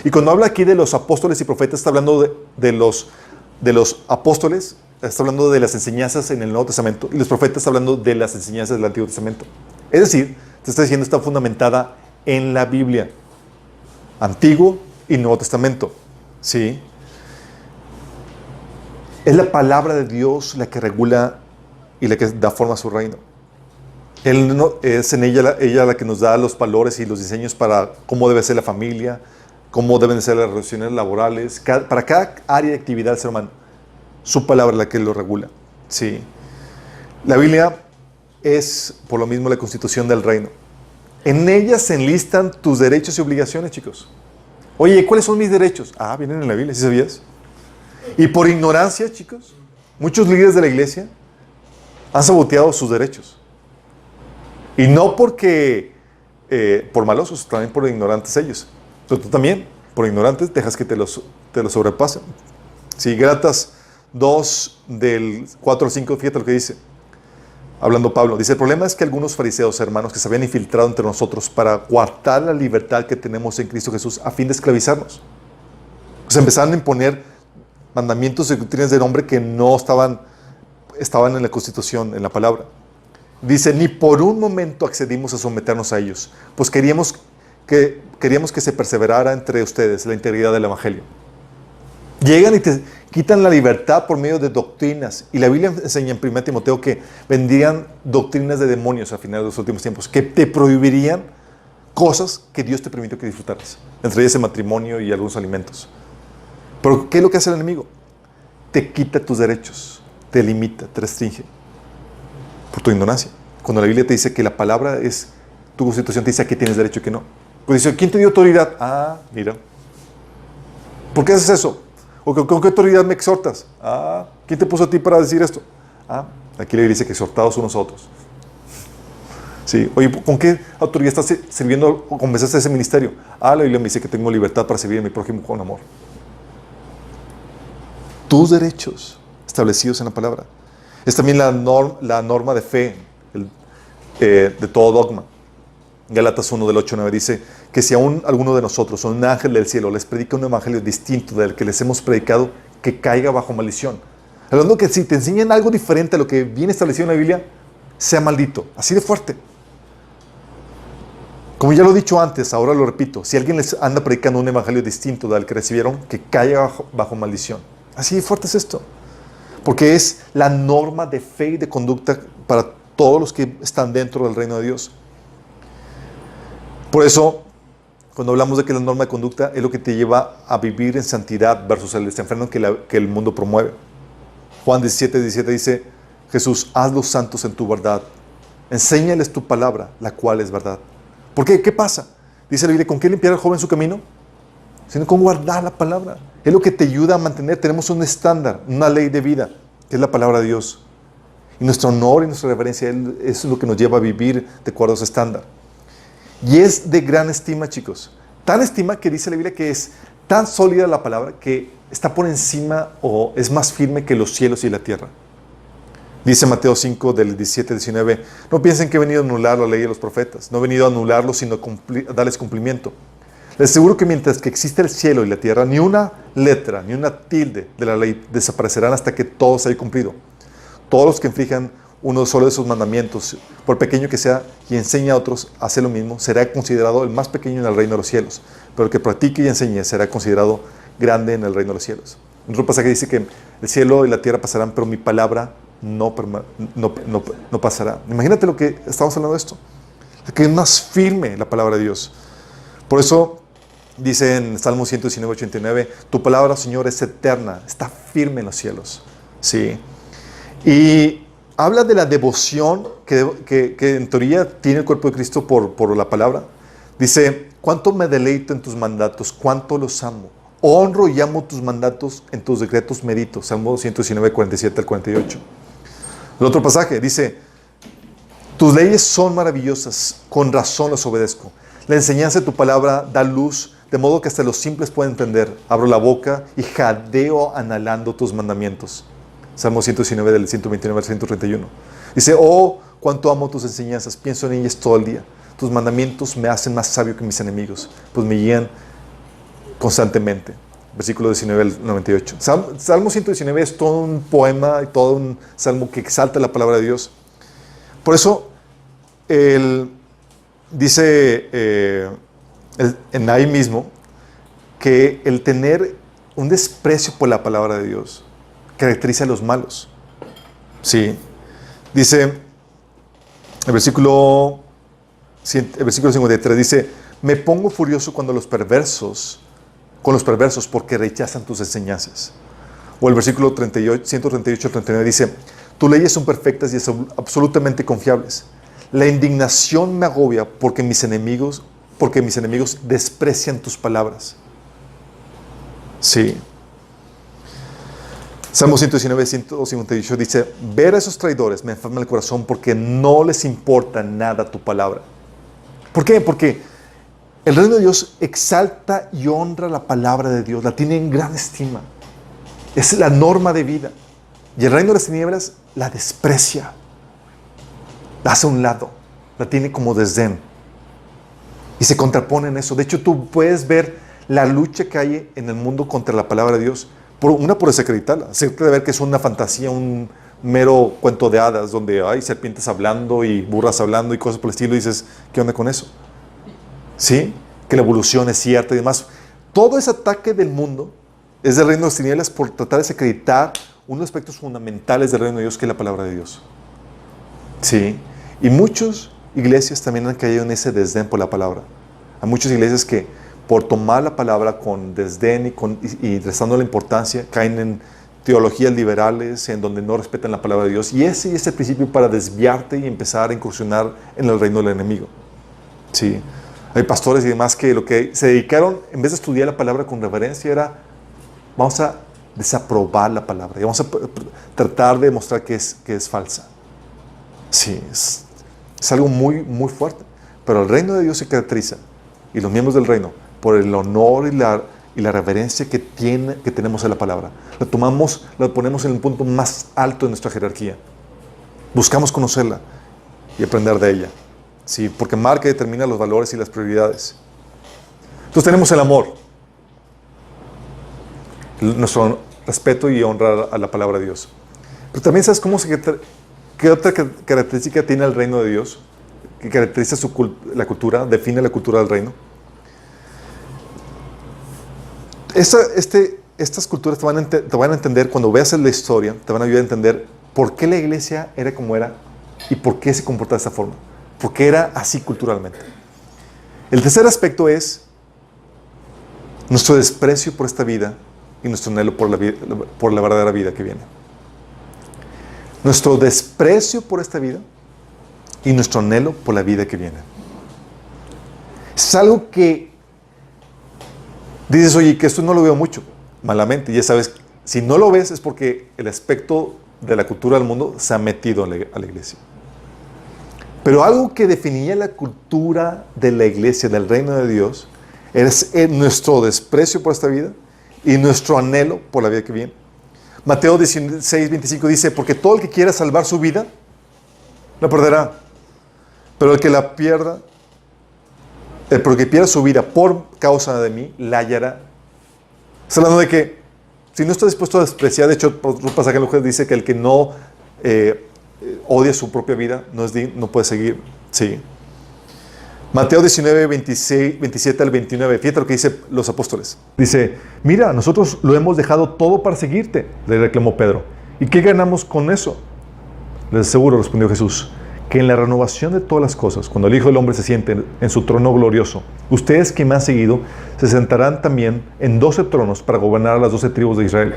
Speaker 1: Y cuando habla aquí de los apóstoles y profetas, está hablando de los apóstoles, está hablando de las enseñanzas en el Nuevo Testamento, y los profetas está hablando de las enseñanzas del Antiguo Testamento. Es decir, te está diciendo, está fundamentada en la Biblia, Antiguo y Nuevo Testamento. ¿Sí? Es la palabra de Dios la que regula y la que da forma a su reino. Es en ella la que nos da los valores y los diseños para cómo debe ser la familia, cómo deben ser las relaciones laborales, para cada área de actividad del ser humano. Su palabra es la que lo regula. Sí. La Biblia es, por lo mismo, la constitución del reino. En ella se enlistan tus derechos y obligaciones, chicos. Oye, ¿cuáles son mis derechos? Vienen en la Biblia, ¿sí sabías? Y por ignorancia, chicos, muchos líderes de la iglesia han saboteado sus derechos. Y no porque por malosos, también por ignorantes ellos. Pero tú también, por ignorantes, dejas que te los sobrepasen. Sí, Gálatas 2, del 4 al 5, fíjate lo que dice. Hablando Pablo, dice, el problema es que algunos fariseos, hermanos, que se habían infiltrado entre nosotros para coartar la libertad que tenemos en Cristo Jesús a fin de esclavizarnos. Pues empezaron a imponer mandamientos y doctrinas del hombre que no estaban en la Constitución, en la palabra. Dice, ni por un momento accedimos a someternos a ellos, pues queríamos que se perseverara entre ustedes la integridad del Evangelio. Llegan y te quitan la libertad por medio de doctrinas. Y la Biblia enseña en 1 Timoteo que vendrían doctrinas de demonios a finales de los últimos tiempos, que te prohibirían cosas que Dios te permitió que disfrutaras, entre ellas el matrimonio y algunos alimentos. Pero ¿qué es lo que hace el enemigo? Te quita tus derechos, te limita, te restringe por tu ignorancia. Cuando la Biblia te dice que la palabra es tu constitución, te dice a qué tienes derecho y qué no. Pues dice, ¿quién te dio autoridad? Mira. ¿Por qué haces eso? ¿O con qué autoridad me exhortas? ¿Quién te puso a ti para decir esto? Aquí la Biblia dice que exhortados unos a otros. Sí. Oye, ¿con qué autoridad estás sirviendo o comenzaste ese ministerio? La Biblia me dice que tengo libertad para servir a mi prójimo con amor. Tus derechos establecidos en la palabra. Es también la norma de fe de todo dogma. Gálatas 1 del 8 al 9 dice que si aún alguno de nosotros o un ángel del cielo les predica un evangelio distinto del que les hemos predicado, que caiga bajo maldición. Hablando que si te enseñan algo diferente a lo que viene establecido en la Biblia, sea maldito. Así de fuerte. Como ya lo he dicho antes, ahora lo repito, si alguien les anda predicando un evangelio distinto del que recibieron, que caiga bajo maldición. Así de fuerte es esto. Porque es la norma de fe y de conducta para todos los que están dentro del reino de Dios. Por eso, cuando hablamos de que la norma de conducta es lo que te lleva a vivir en santidad versus el desenfreno que el mundo promueve. Juan 17:17 dice, Jesús, hazlos santos en tu verdad. Enséñales tu palabra, la cual es verdad. ¿Por qué? ¿Qué pasa? Dice la Biblia, ¿con qué limpiar al joven su camino? Sino con guardar la palabra. Es lo que te ayuda a mantener. Tenemos un estándar, una ley de vida, que es la palabra de Dios. Y nuestro honor y nuestra reverencia es lo que nos lleva a vivir de acuerdo a ese estándar. Y es de gran estima, chicos. Tan estima que dice la Biblia que es tan sólida la palabra que está por encima o es más firme que los cielos y la tierra. Dice Mateo 5, del 17 al 19, no piensen que he venido a anular la ley de los profetas. No he venido a anularlos, sino a darles cumplimiento. Les aseguro que mientras que existe el cielo y la tierra, ni una letra, ni una tilde de la ley desaparecerán hasta que todo se haya cumplido. Todos los que inflijan uno solo de sus mandamientos, por pequeño que sea, y enseña a otros a hacer lo mismo, será considerado el más pequeño en el reino de los cielos. Pero el que practique y enseñe será considerado grande en el reino de los cielos. En otro pasaje dice que el cielo y la tierra pasarán, pero mi palabra no pasará. Imagínate lo que estamos hablando de esto. Que es más firme la palabra de Dios. Por eso dice en Salmo 119:89, tu palabra, Señor, es eterna, está firme en los cielos. Sí. Y habla de la devoción que en teoría tiene el cuerpo de Cristo por la palabra. Dice, cuánto me deleito en tus mandatos, cuánto los amo. Honro y amo tus mandatos, en tus decretos medito. Salmo 119:47 al 48. El otro pasaje dice, tus leyes son maravillosas, con razón las obedezco. La enseñanza de tu palabra da luz, de modo que hasta los simples pueden entender. Abro la boca y jadeo anhelando tus mandamientos. Salmo 119 del 129 al 131. Dice, oh, cuánto amo tus enseñanzas, pienso en ellas todo el día. Tus mandamientos me hacen más sabio que mis enemigos, pues me guían constantemente. Versículo 19 al 98. Salmo 119 es todo un poema y todo un salmo que exalta la palabra de Dios. Por eso, dice en ahí mismo que el tener un desprecio por la palabra de Dios caracteriza a los malos. Sí. Dice el versículo 53 dice, me pongo furioso con los perversos porque rechazan tus enseñanzas. O el versículo 138 al 39 dice, tus leyes son perfectas y absolutamente confiables. La indignación me agobia porque mis enemigos desprecian tus palabras. Sí. Salmo 119, 158 dice, ver a esos traidores me enferma el corazón porque no les importa nada tu palabra. ¿Por qué? Porque el reino de Dios exalta y honra la palabra de Dios, la tiene en gran estima. Es la norma de vida. Y el reino de las tinieblas la desprecia, la hace a un lado, la tiene como desdén. Y se contrapone en eso. De hecho, tú puedes ver la lucha que hay en el mundo contra la palabra de Dios. Por desacreditarla. Se puede ver que es una fantasía, un mero cuento de hadas, donde hay serpientes hablando y burras hablando y cosas por el estilo. Y dices, ¿qué onda con eso? ¿Sí? Que la evolución es cierta y demás. Todo ese ataque del mundo es del reino de las tinieblas por tratar de desacreditar unos aspectos fundamentales del reino de Dios, que es la palabra de Dios. ¿Sí? Y muchas iglesias también han caído en ese desdén por la palabra. Hay muchas iglesias que por tomar la palabra con desdén y restando la importancia, caen en teologías liberales en donde no respetan la palabra de Dios. Y ese es el principio para desviarte y empezar a incursionar en el reino del enemigo. Sí. Hay pastores y demás que lo que se dedicaron, en vez de estudiar la palabra con reverencia, era vamos a desaprobar la palabra y vamos a tratar de demostrar que es falsa. Sí, es algo muy, muy fuerte. Pero el reino de Dios se caracteriza, y los miembros del reino, por el honor y la reverencia que tenemos a la palabra. La ponemos en el punto más alto de nuestra jerarquía. Buscamos conocerla y aprender de ella. Sí, porque marca y determina los valores y las prioridades. Entonces tenemos el amor, nuestro respeto y honra a la palabra de Dios. Pero también sabes qué otra característica tiene el reino de Dios. que caracteriza la cultura, define la cultura del reino. Estas culturas te van a entender, cuando veas la historia, te van a ayudar a entender por qué la iglesia era como era y por qué se comporta de esta forma. Porque era así culturalmente. El tercer aspecto es nuestro desprecio por esta vida y nuestro anhelo por la verdadera vida que viene. Nuestro desprecio por esta vida y nuestro anhelo por la vida que viene. Es algo que dices, oye, que esto no lo veo mucho, malamente. Ya sabes, si no lo ves es porque el aspecto de la cultura del mundo se ha metido a la iglesia. Pero algo que definía la cultura de la iglesia, del reino de Dios, es nuestro desprecio por esta vida y nuestro anhelo por la vida que viene. Mateo 16:25 dice, porque todo el que quiera salvar su vida, la perderá. Pero el que la pierda, porque pierda su vida por causa de mí, la hallará. Está hablando de que si no está dispuesto a despreciar, de hecho, otro pasaje en Lucas dice que el que no odia su propia vida no puede seguir. Sí. Mateo 19:27 al 29. Fíjate lo que dicen los apóstoles. Dice, mira, nosotros lo hemos dejado todo para seguirte, le reclamó Pedro. ¿Y qué ganamos con eso? Les aseguro, respondió Jesús, que en la renovación de todas las cosas, cuando el Hijo del Hombre se siente en su trono glorioso, ustedes que me han seguido se sentarán también en 12 tronos para gobernar a las 12 tribus de Israel.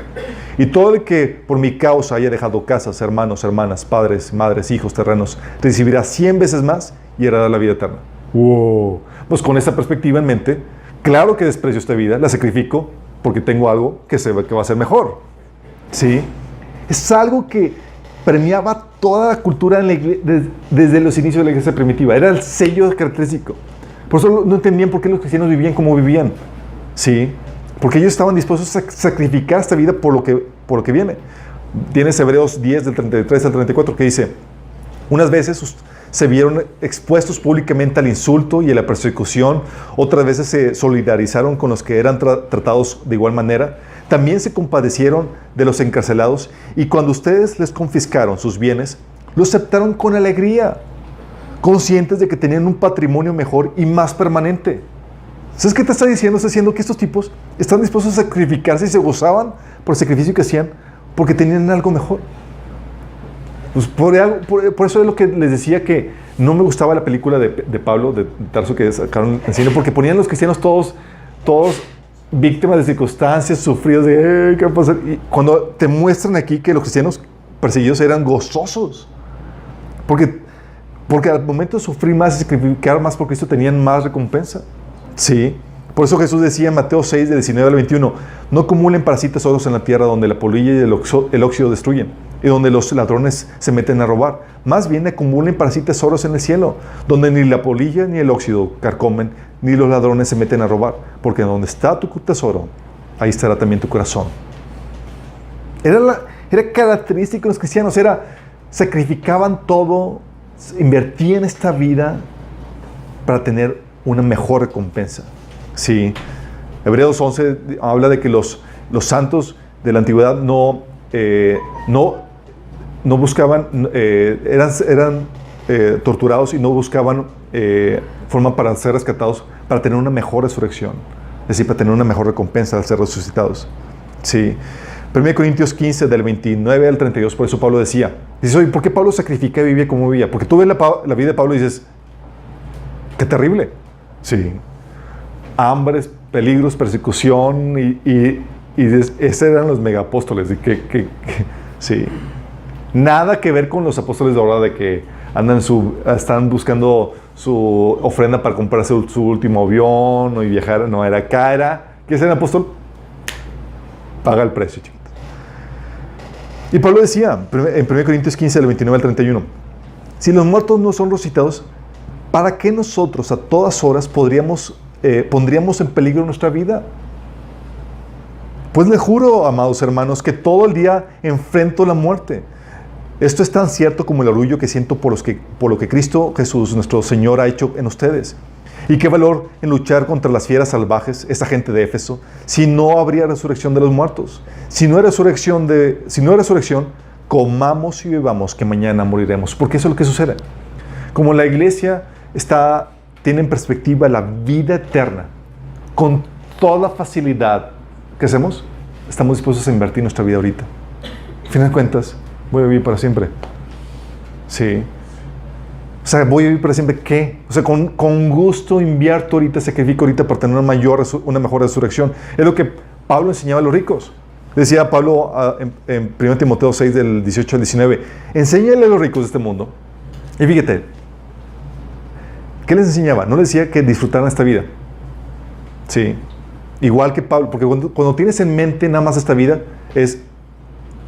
Speaker 1: Y todo el que por mi causa haya dejado casas, hermanos, hermanas, padres, madres, hijos, terrenos, recibirá 100 veces más y heredará la vida eterna. ¡Wow! Pues con esta perspectiva en mente, claro que desprecio esta vida, la sacrifico porque tengo algo que va a ser mejor. ¿Sí? Es algo que premiaba toda la cultura desde los inicios de la iglesia primitiva. Era el sello característico. Por eso no entendían por qué los cristianos vivían como vivían. ¿Sí? Porque ellos estaban dispuestos a sacrificar esta vida por lo que viene. Tienes Hebreos 10, del 33 al 34, que dice, unas veces se vieron expuestos públicamente al insulto y a la persecución, otras veces se solidarizaron con los que eran tratados de igual manera. También se compadecieron de los encarcelados y cuando ustedes les confiscaron sus bienes, lo aceptaron con alegría, conscientes de que tenían un patrimonio mejor y más permanente. ¿Sabes qué te está diciendo? Está diciendo que estos tipos están dispuestos a sacrificarse y se gozaban por el sacrificio que hacían porque tenían algo mejor. Pues por eso es lo que les decía que no me gustaba la película de Pablo, de Tarso, que sacaron en cine, porque ponían a los cristianos todos víctimas de circunstancias, sufridos de ¿qué va a pasar? Y cuando te muestran aquí que los cristianos perseguidos eran gozosos, porque al momento de sufrir más y sacrificar más por Cristo tenían más recompensa. Sí. Por eso Jesús decía en Mateo 6, de 19 al 21, no acumulen para sí tesoros en la tierra donde la polilla y el óxido destruyen y donde los ladrones se meten a robar. Más bien acumulen para sí tesoros en el cielo, donde ni la polilla ni el óxido carcomen, ni los ladrones se meten a robar, porque donde está tu tesoro, ahí estará también tu corazón. Era característico de los cristianos, sacrificaban todo, invertían esta vida para tener una mejor recompensa. Sí. Hebreos 11 habla de que los santos de la antigüedad no buscaban, eran torturados y no buscaban forma para ser rescatados, para tener una mejor resurrección, es decir, para tener una mejor recompensa al ser resucitados. Sí. 1 Corintios 15, del 29 al 32, por eso Pablo dice, oye, ¿por qué Pablo sacrifica y vivía como vivía? Porque tú ves la vida de Pablo y dices, qué terrible. Sí. Hambres, peligros, persecución y esos eran los megapóstoles. Sí. Nada que ver con los apóstoles de ahora de que están buscando su ofrenda para comprarse su último avión y viajar. No, ¿qué es el apóstol? Paga el precio, chicos. Y Pablo decía en 1 Corintios 15, del 29 al 31, si los muertos no son resucitados, ¿para qué nosotros a todas horas pondríamos en peligro nuestra vida? Pues les juro, amados hermanos, que todo el día enfrento la muerte. Esto es tan cierto como el orgullo que siento por lo que Cristo Jesús, nuestro Señor, ha hecho en ustedes. Y qué valor en luchar contra las fieras salvajes, esa gente de Éfeso, si no habría resurrección de los muertos. Si no hay resurrección, comamos y bebamos, que mañana moriremos. Porque eso es lo que sucede. Como la iglesia tiene en perspectiva la vida eterna, con toda facilidad, ¿qué hacemos? Estamos dispuestos a invertir nuestra vida ahorita. Al final de cuentas, voy a vivir para siempre. Sí. O sea, voy a vivir para siempre, ¿qué? O sea, con gusto invierto ahorita, sacrifico ahorita para tener una mejor resurrección. Es lo que Pablo enseñaba a los ricos. Decía Pablo en 1 Timoteo 6, del 18 al 19, enséñale a los ricos de este mundo. Y fíjate, ¿qué les enseñaba? No les decía que disfrutaran esta vida. Sí. Igual que Pablo, porque cuando tienes en mente nada más esta vida,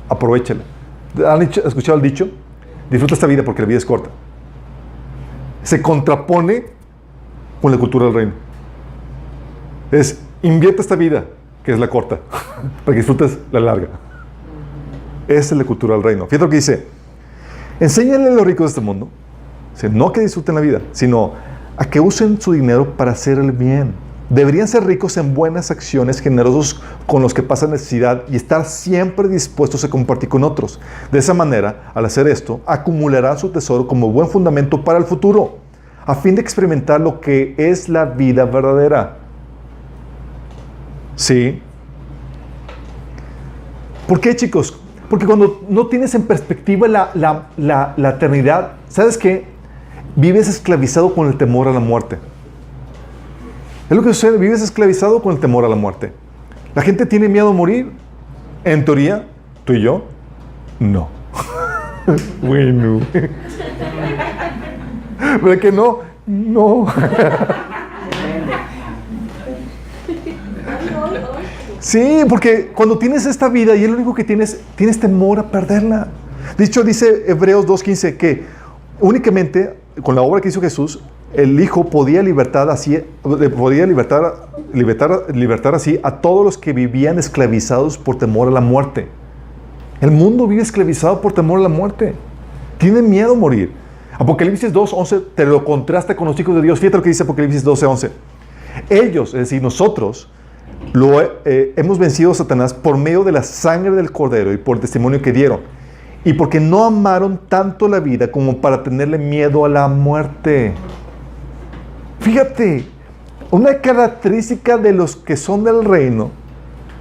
Speaker 1: aprovéchala. ¿Han escuchado el dicho? Disfruta esta vida porque la vida es corta. Se contrapone con la cultura del reino. Invierte esta vida, que es la corta, para que disfrutes la larga. Esa es la cultura del reino. Fíjate lo que dice. Enséñale a los ricos de este mundo, no que disfruten la vida, sino a que usen su dinero para hacer el bien. Deberían ser ricos en buenas acciones, generosos con los que pasan necesidad y estar siempre dispuestos a compartir con otros. De esa manera, al hacer esto, acumularán su tesoro como buen fundamento para el futuro, a fin de experimentar lo que es la vida verdadera. ¿Sí? ¿Por qué, chicos? Porque cuando no tienes en perspectiva la eternidad, ¿sabes qué? Vives esclavizado con el temor a la muerte. Es lo que sucede, vives esclavizado con el temor a la muerte. La gente tiene miedo a morir. En teoría, tú y yo, no. Bueno. ¿Verdad que no? No. Sí, porque cuando tienes esta vida y es lo único que tienes temor a perderla. De hecho, dice Hebreos 2:15 que únicamente con la obra que hizo Jesús, el Hijo podía libertar así a todos los que vivían esclavizados por temor a la muerte. El mundo vive esclavizado por temor a la muerte. Tiene miedo a morir. Apocalipsis 2:11 te lo contrasta con los hijos de Dios. Fíjate lo que dice Apocalipsis 12:11. Ellos, es decir, nosotros, hemos vencido a Satanás por medio de la sangre del Cordero y por el testimonio que dieron. Y porque no amaron tanto la vida como para tenerle miedo a la muerte. Fíjate, una característica de los que son del reino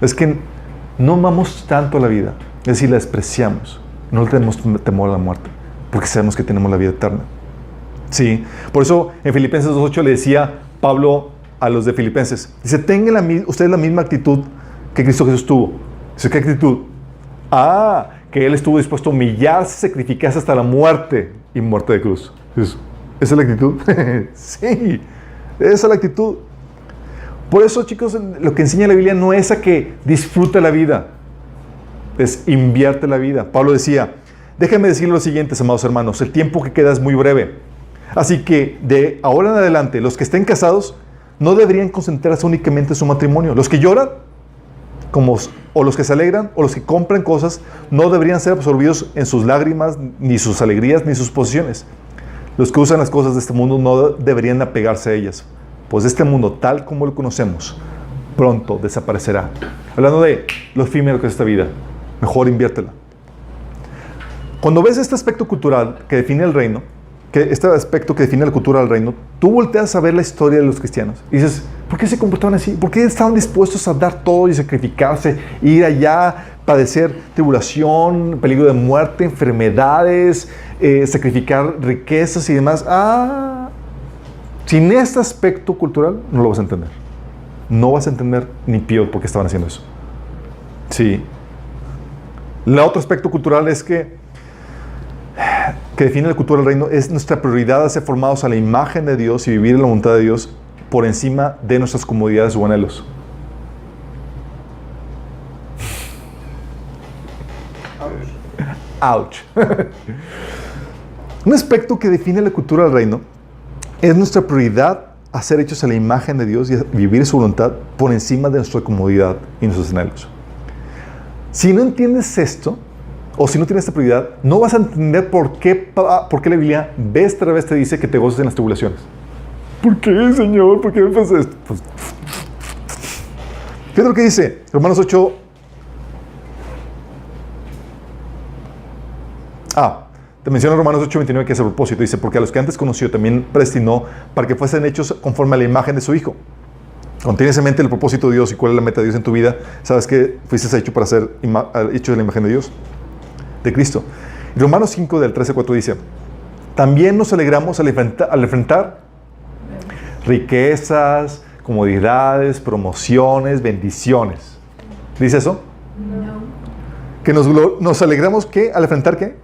Speaker 1: es que no amamos tanto la vida, es decir, la despreciamos, no le tenemos temor a la muerte, porque sabemos que tenemos la vida eterna. Sí, por eso en Filipenses 2:8 le decía Pablo a los de Filipenses, dice, tengan ustedes la misma actitud que Cristo Jesús tuvo. Dice, ¿qué actitud? Que Él estuvo dispuesto a humillarse, sacrificarse hasta la muerte y muerte de cruz. ¿Esa es la actitud? Sí, esa es la actitud. Por eso, chicos, lo que enseña la Biblia no es a que disfrute la vida, es invierte la vida. Pablo decía, déjenme decirle lo siguiente, amados hermanos, el tiempo que queda es muy breve. Así que de ahora en adelante, los que estén casados no deberían concentrarse únicamente en su matrimonio. Los que lloran, o los que se alegran, o los que compran cosas, no deberían ser absorbidos en sus lágrimas, ni sus alegrías, ni sus posesiones. Los que usan las cosas de este mundo no deberían apegarse a ellas, pues este mundo, tal como lo conocemos, pronto desaparecerá. Hablando de lo efímero que es esta vida, mejor inviértela. Cuando ves este aspecto cultural que define el reino, este aspecto que define la cultura del reino, tú volteas a ver la historia de los cristianos y dices, ¿por qué se comportaban así? ¿Por qué estaban dispuestos a dar todo y sacrificarse, ir allá, padecer tribulación, peligro de muerte, enfermedades, sacrificar riquezas y demás? Sin este aspecto cultural no lo vas a entender. No vas a entender ni pío por qué estaban haciendo eso. Sí. El otro aspecto cultural es que define la cultura del reino es nuestra prioridad de ser formados a la imagen de Dios y vivir en la voluntad de Dios por encima de nuestras comodidades o anhelos. Ouch. Un aspecto que define la cultura del reino es nuestra prioridad a ser hechos a la imagen de Dios y a vivir su voluntad por encima de nuestra comodidad y nuestros anhelos. Si no entiendes esto, o si no tienes esta prioridad, no vas a entender por qué la Biblia vez tras vez te dice que te goces en las tribulaciones. ¿Por qué, Señor? ¿Por qué me pasa esto? Pues, ¿qué es lo que dice? Romanos 8. Te menciona Romanos 8:29, que es el propósito. Dice, porque a los que antes conoció también predestinó para que fuesen hechos conforme a la imagen de su Hijo. Cuando tienes en mente el propósito de Dios y cuál es la meta de Dios en tu vida, sabes que fuiste hecho para ser hecho de la imagen de Dios, de Cristo. Y Romanos 5, del 13-4 dice, también nos alegramos al enfrentar riquezas, comodidades, promociones, bendiciones. ¿Dice eso?
Speaker 4: No.
Speaker 1: Que nos alegramos, ¿qué? Al enfrentar, ¿qué?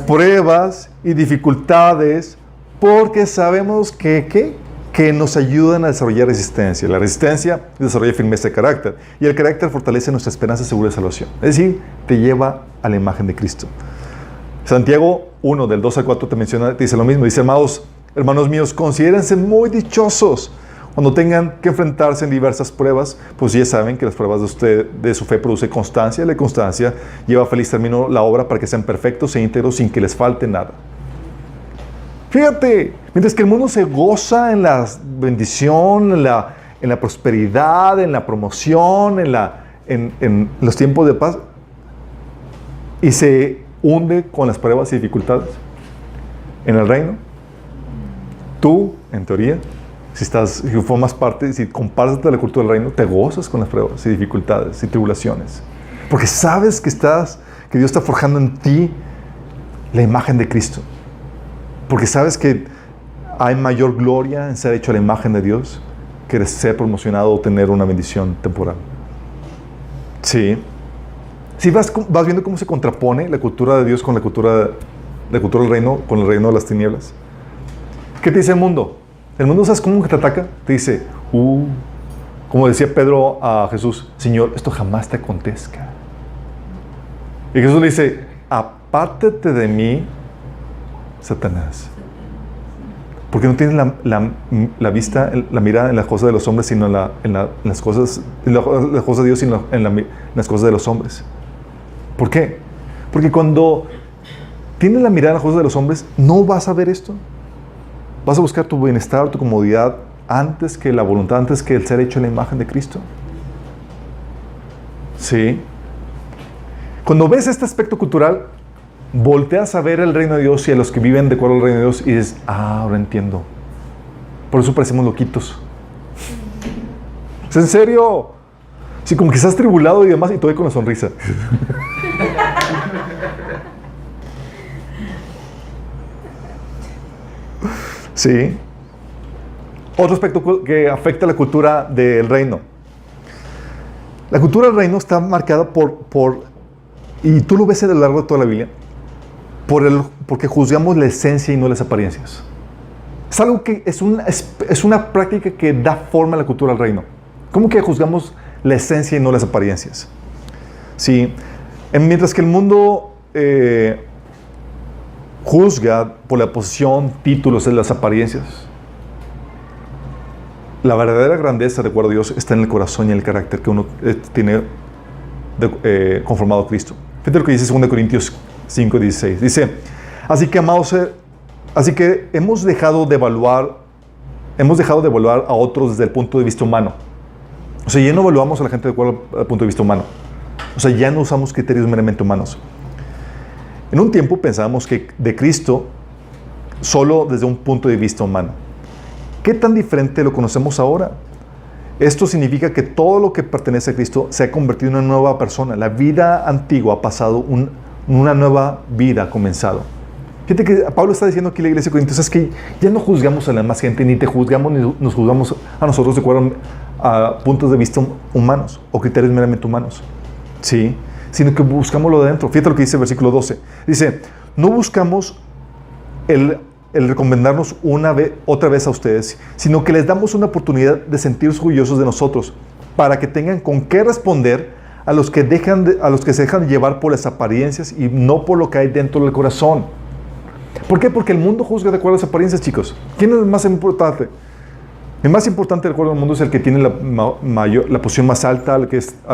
Speaker 1: Pruebas y dificultades, porque sabemos que nos ayudan a desarrollar resistencia. La resistencia desarrolla firmeza de carácter, y el carácter fortalece nuestra esperanza segura de salvación. Es decir, te lleva a la imagen de Cristo. Santiago 1, del 2-4 te menciona, te dice lo mismo. Dice, hermanos míos, considérense muy dichosos cuando tengan que enfrentarse en diversas pruebas, pues ya saben que las pruebas de su fe produce constancia, y la constancia lleva a feliz término la obra para que sean perfectos e íntegros sin que les falte nada. Fíjate, mientras que el mundo se goza en la bendición, en la prosperidad, en la promoción, en los tiempos de paz, y se hunde con las pruebas y dificultades en el reino, tú, en teoría, si formas parte, si comparas la cultura del reino, te gozas con las pruebas y dificultades y tribulaciones. Porque sabes que Dios está forjando en ti la imagen de Cristo. Porque sabes que hay mayor gloria en ser hecho a la imagen de Dios que ser promocionado o tener una bendición temporal. Sí. Si vas viendo cómo se contrapone la cultura de Dios con la cultura del reino, con el reino de las tinieblas. ¿Qué te dice el mundo? El mundo, ¿sabes cómo te ataca? Te dice, como decía Pedro a Jesús, Señor, esto jamás te acontezca. Y Jesús le dice, apártate de mí, Satanás. Porque no tienes la vista, la mirada en las cosas de los hombres, sino en las cosas de Dios, sino en las cosas de los hombres. ¿Por qué? Porque cuando tienes la mirada en las cosas de los hombres, no vas a ver esto. Vas a buscar tu bienestar, tu comodidad, antes que la voluntad, antes que el ser hecho en la imagen de Cristo. Sí. Cuando ves este aspecto cultural, volteas a ver el reino de Dios y a los que viven de acuerdo al reino de Dios y dices, ahora entiendo. Por eso parecemos loquitos. ¿Es en serio? Sí, como que estás tribulado y demás y todavía con la sonrisa. Sí. Otro aspecto que afecta a la cultura del reino. La cultura del reino está marcada y tú lo ves a lo largo de toda la Biblia, porque juzgamos la esencia y no las apariencias. Es algo que es una práctica que da forma a la cultura del reino. ¿Cómo que juzgamos la esencia y no las apariencias? Sí. Mientras que el mundo juzga por la posición, títulos, en las apariencias, la verdadera grandeza, de acuerdo a Dios, está en el corazón y en el carácter que uno tiene conformado a Cristo. Fíjate lo que dice 2 Corintios 5:16. Dice, así que, amados, hemos dejado de evaluar a otros desde el punto de vista humano. O sea, ya no evaluamos a la gente de acuerdo al punto de vista humano. O sea, ya no usamos criterios meramente humanos. En un tiempo pensábamos que de Cristo solo desde un punto de vista humano. ¿Qué tan diferente lo conocemos ahora? Esto significa que todo lo que pertenece a Cristo se ha convertido en una nueva persona. La vida antigua ha pasado, una nueva vida ha comenzado. Fíjate que Pablo está diciendo aquí en la iglesia de Corintios, es que ya no juzgamos a la demás gente, ni te juzgamos, ni nos juzgamos a nosotros de acuerdo a puntos de vista humanos o criterios meramente humanos. Sí, sino que buscamos lo de dentro. Fíjate lo que dice el versículo 12. Dice, no buscamos el recomendarnos otra vez a ustedes, sino que les damos una oportunidad de sentirse orgullosos de nosotros, para que tengan con qué responder a los que se dejan llevar por las apariencias y no por lo que hay dentro del corazón. ¿Por qué? Porque el mundo juzga de acuerdo a las apariencias, chicos. ¿Quién es el más importante? El más importante de acuerdo al mundo es el que tiene la posición más alta, al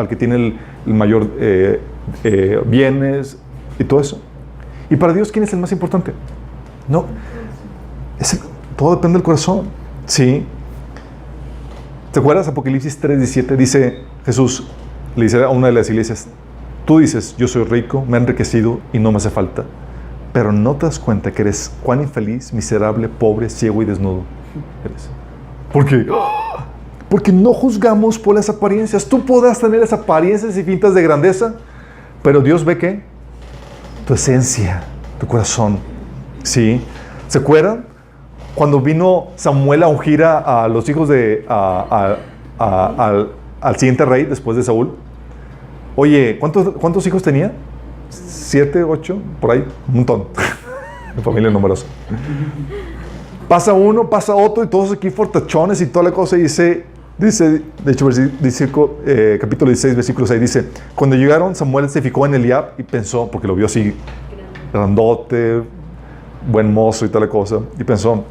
Speaker 1: que tiene el mayor bienes y todo eso. Y para Dios, ¿quién es el más importante? No. Todo depende del corazón. Sí. ¿Te acuerdas? Apocalipsis 3:17 dice Jesús, le dice a una de las iglesias, tú dices, yo soy rico, me he enriquecido y no me hace falta. pero no te das cuenta que eres cuán infeliz, miserable, pobre, ciego y desnudo eres. ¿Por qué? Porque no juzgamos por las apariencias. Tú podrás tener las apariencias y fintas de grandeza, pero Dios ve ¿qué? Tu esencia, tu corazón. ¿Sí? ¿Se acuerdan? Cuando vino Samuel a ungir a los hijos al siguiente rey después de Saúl. Oye, ¿cuántos hijos tenía? 7, 8, por ahí, un montón. Familia numerosa. Pasa uno, pasa otro, y todos aquí fortachones y toda la cosa. Y dice, de hecho, dice, capítulo 16, versículo 6, dice: cuando llegaron, Samuel se fijó en Eliab y pensó, porque lo vio así, grandote, buen mozo y toda la cosa, y pensó: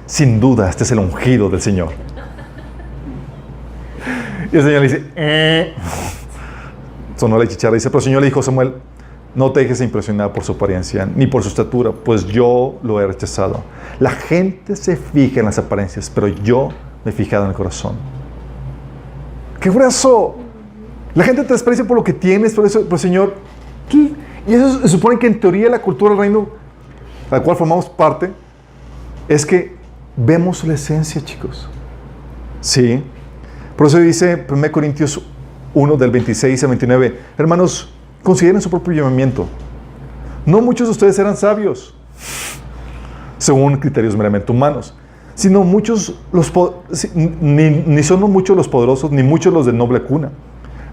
Speaker 1: sin duda, este es el ungido del Señor. Y el Señor le dice, sonó la chicharra. Dice, pero el Señor le dijo a Samuel: no te dejes impresionar por su apariencia, ni por su estatura, pues yo lo he rechazado. La gente se fija en las apariencias, pero yo me he fijado en el corazón. ¡Qué grueso! La gente te desprecia por lo que tienes, por eso, pero Señor, ¿qué? Y eso se supone que en teoría la cultura del reino, a la cual formamos parte, es que vemos la esencia, chicos. Sí. Por eso dice 1 Corintios 1, del 26 al 29, hermanos, consideren su propio llamamiento. No muchos de ustedes eran sabios, según criterios meramente humanos, sino muchos ni son muchos los poderosos, ni muchos los de noble cuna.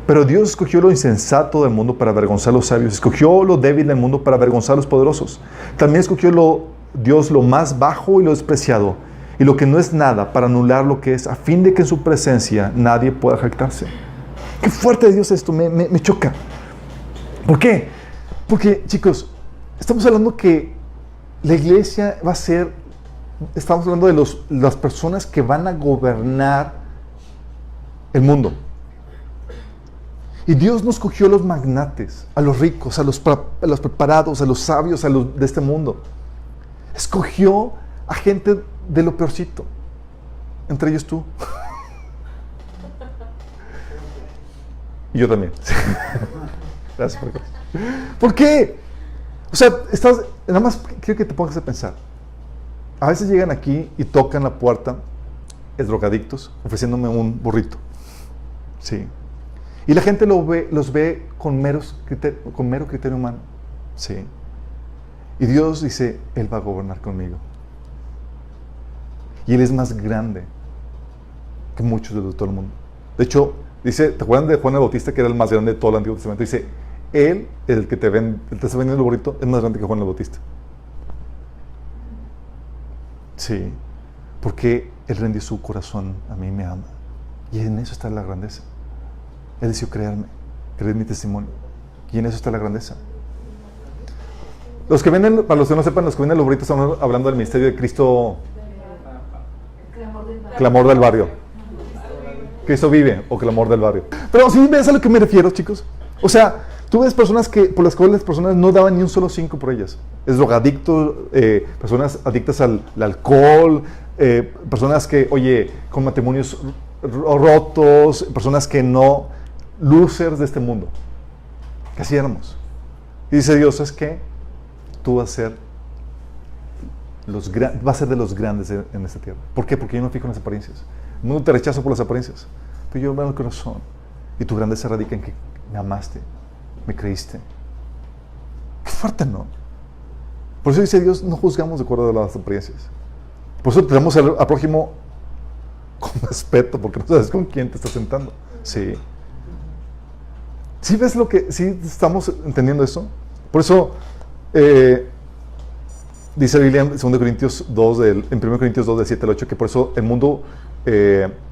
Speaker 1: Pero Dios escogió lo insensato del mundo para avergonzar a los sabios, escogió lo débil del mundo para avergonzar a los poderosos. También escogió Dios lo más bajo y lo despreciado, y lo que no es nada, para anular lo que es, a fin de que en su presencia nadie pueda jactarse. ¡Qué fuerte de Dios esto! Me choca. ¿Por qué? Porque, chicos, estamos hablando que la iglesia va a ser, estamos hablando de las personas que van a gobernar el mundo. Y Dios nos escogió a los magnates, a los ricos, a los preparados, a los sabios, a los de este mundo. Escogió a gente de lo peorcito, entre ellos tú. Y yo también. Gracias por eso. ¿Por qué? O sea, nada más quiero que te pongas a pensar. A veces llegan aquí y tocan la puerta drogadictos ofreciéndome un burrito. Sí. Y la gente los ve con mero criterio humano. Sí. Y Dios dice, Él va a gobernar conmigo. Y Él es más grande que muchos de todo el mundo. De hecho, dice, ¿te acuerdan de Juan el Bautista, que era el más grande de todo el Antiguo Testamento? Dice, Él, el que te está vendiendo el burrito, es más grande que Juan el Bautista. Sí. Porque Él rendió su corazón a mí, me ama. Y en eso está la grandeza. Él decidió creer mi testimonio. Y en eso está la grandeza. Los que venden, para los que no sepan, los que venden los burritos están hablando del ministerio de Cristo. Clamor del barrio. Cristo vive, o clamor del barrio. Pero si ves a lo que me refiero, chicos. O sea, tú ves personas por las cuales las personas no daban ni un solo 5 por ellas. Es drogadicto, personas adictas al alcohol, personas que, oye, con matrimonios rotos, personas que no, losers de este mundo. Que así éramos. Y dice Dios, ¿sabes qué? Tú vas a ser de los grandes en esta tierra. ¿Por qué? Porque yo no me fijo en las apariencias. El mundo te rechaza por las apariencias, pero yo veo el corazón. Y tu grandeza radica en que me amaste, me creíste. Qué fuerte, ¿no? Por eso dice Dios, no juzgamos de acuerdo a las apariencias. Por eso tenemos al prójimo con respeto, porque no sabes con quién te estás sentando. Sí. ¿Sí ves lo que, sí estamos entendiendo eso? Por eso, dice la Biblia en 1 Corintios 2, en 1 Corintios 2, del 7 al 8, que por eso el mundo,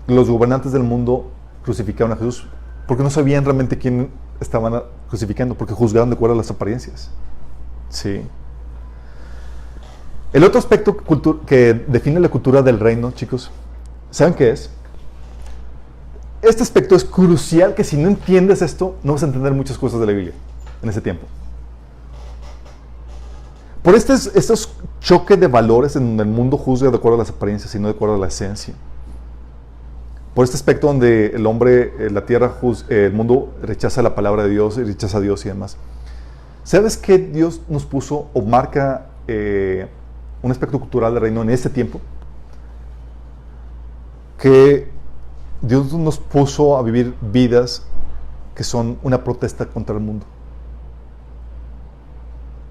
Speaker 1: los gobernantes del mundo crucificaron a Jesús, porque no sabían realmente quién estaban crucificando, porque juzgaron de acuerdo a las apariencias. Sí. El otro aspecto que define la cultura del reino, chicos, ¿saben qué es? Este aspecto es crucial, que si no entiendes esto, no vas a entender muchas cosas de la Biblia en ese tiempo. Por estos choques de valores en donde el mundo juzga de acuerdo a las apariencias y no de acuerdo a la esencia. Por este aspecto donde el hombre, la tierra, el mundo rechaza la palabra de Dios y rechaza a Dios y demás. ¿Sabes qué Dios nos puso o marca un aspecto cultural del reino en este tiempo? Que Dios nos puso a vivir vidas que son una protesta contra el mundo.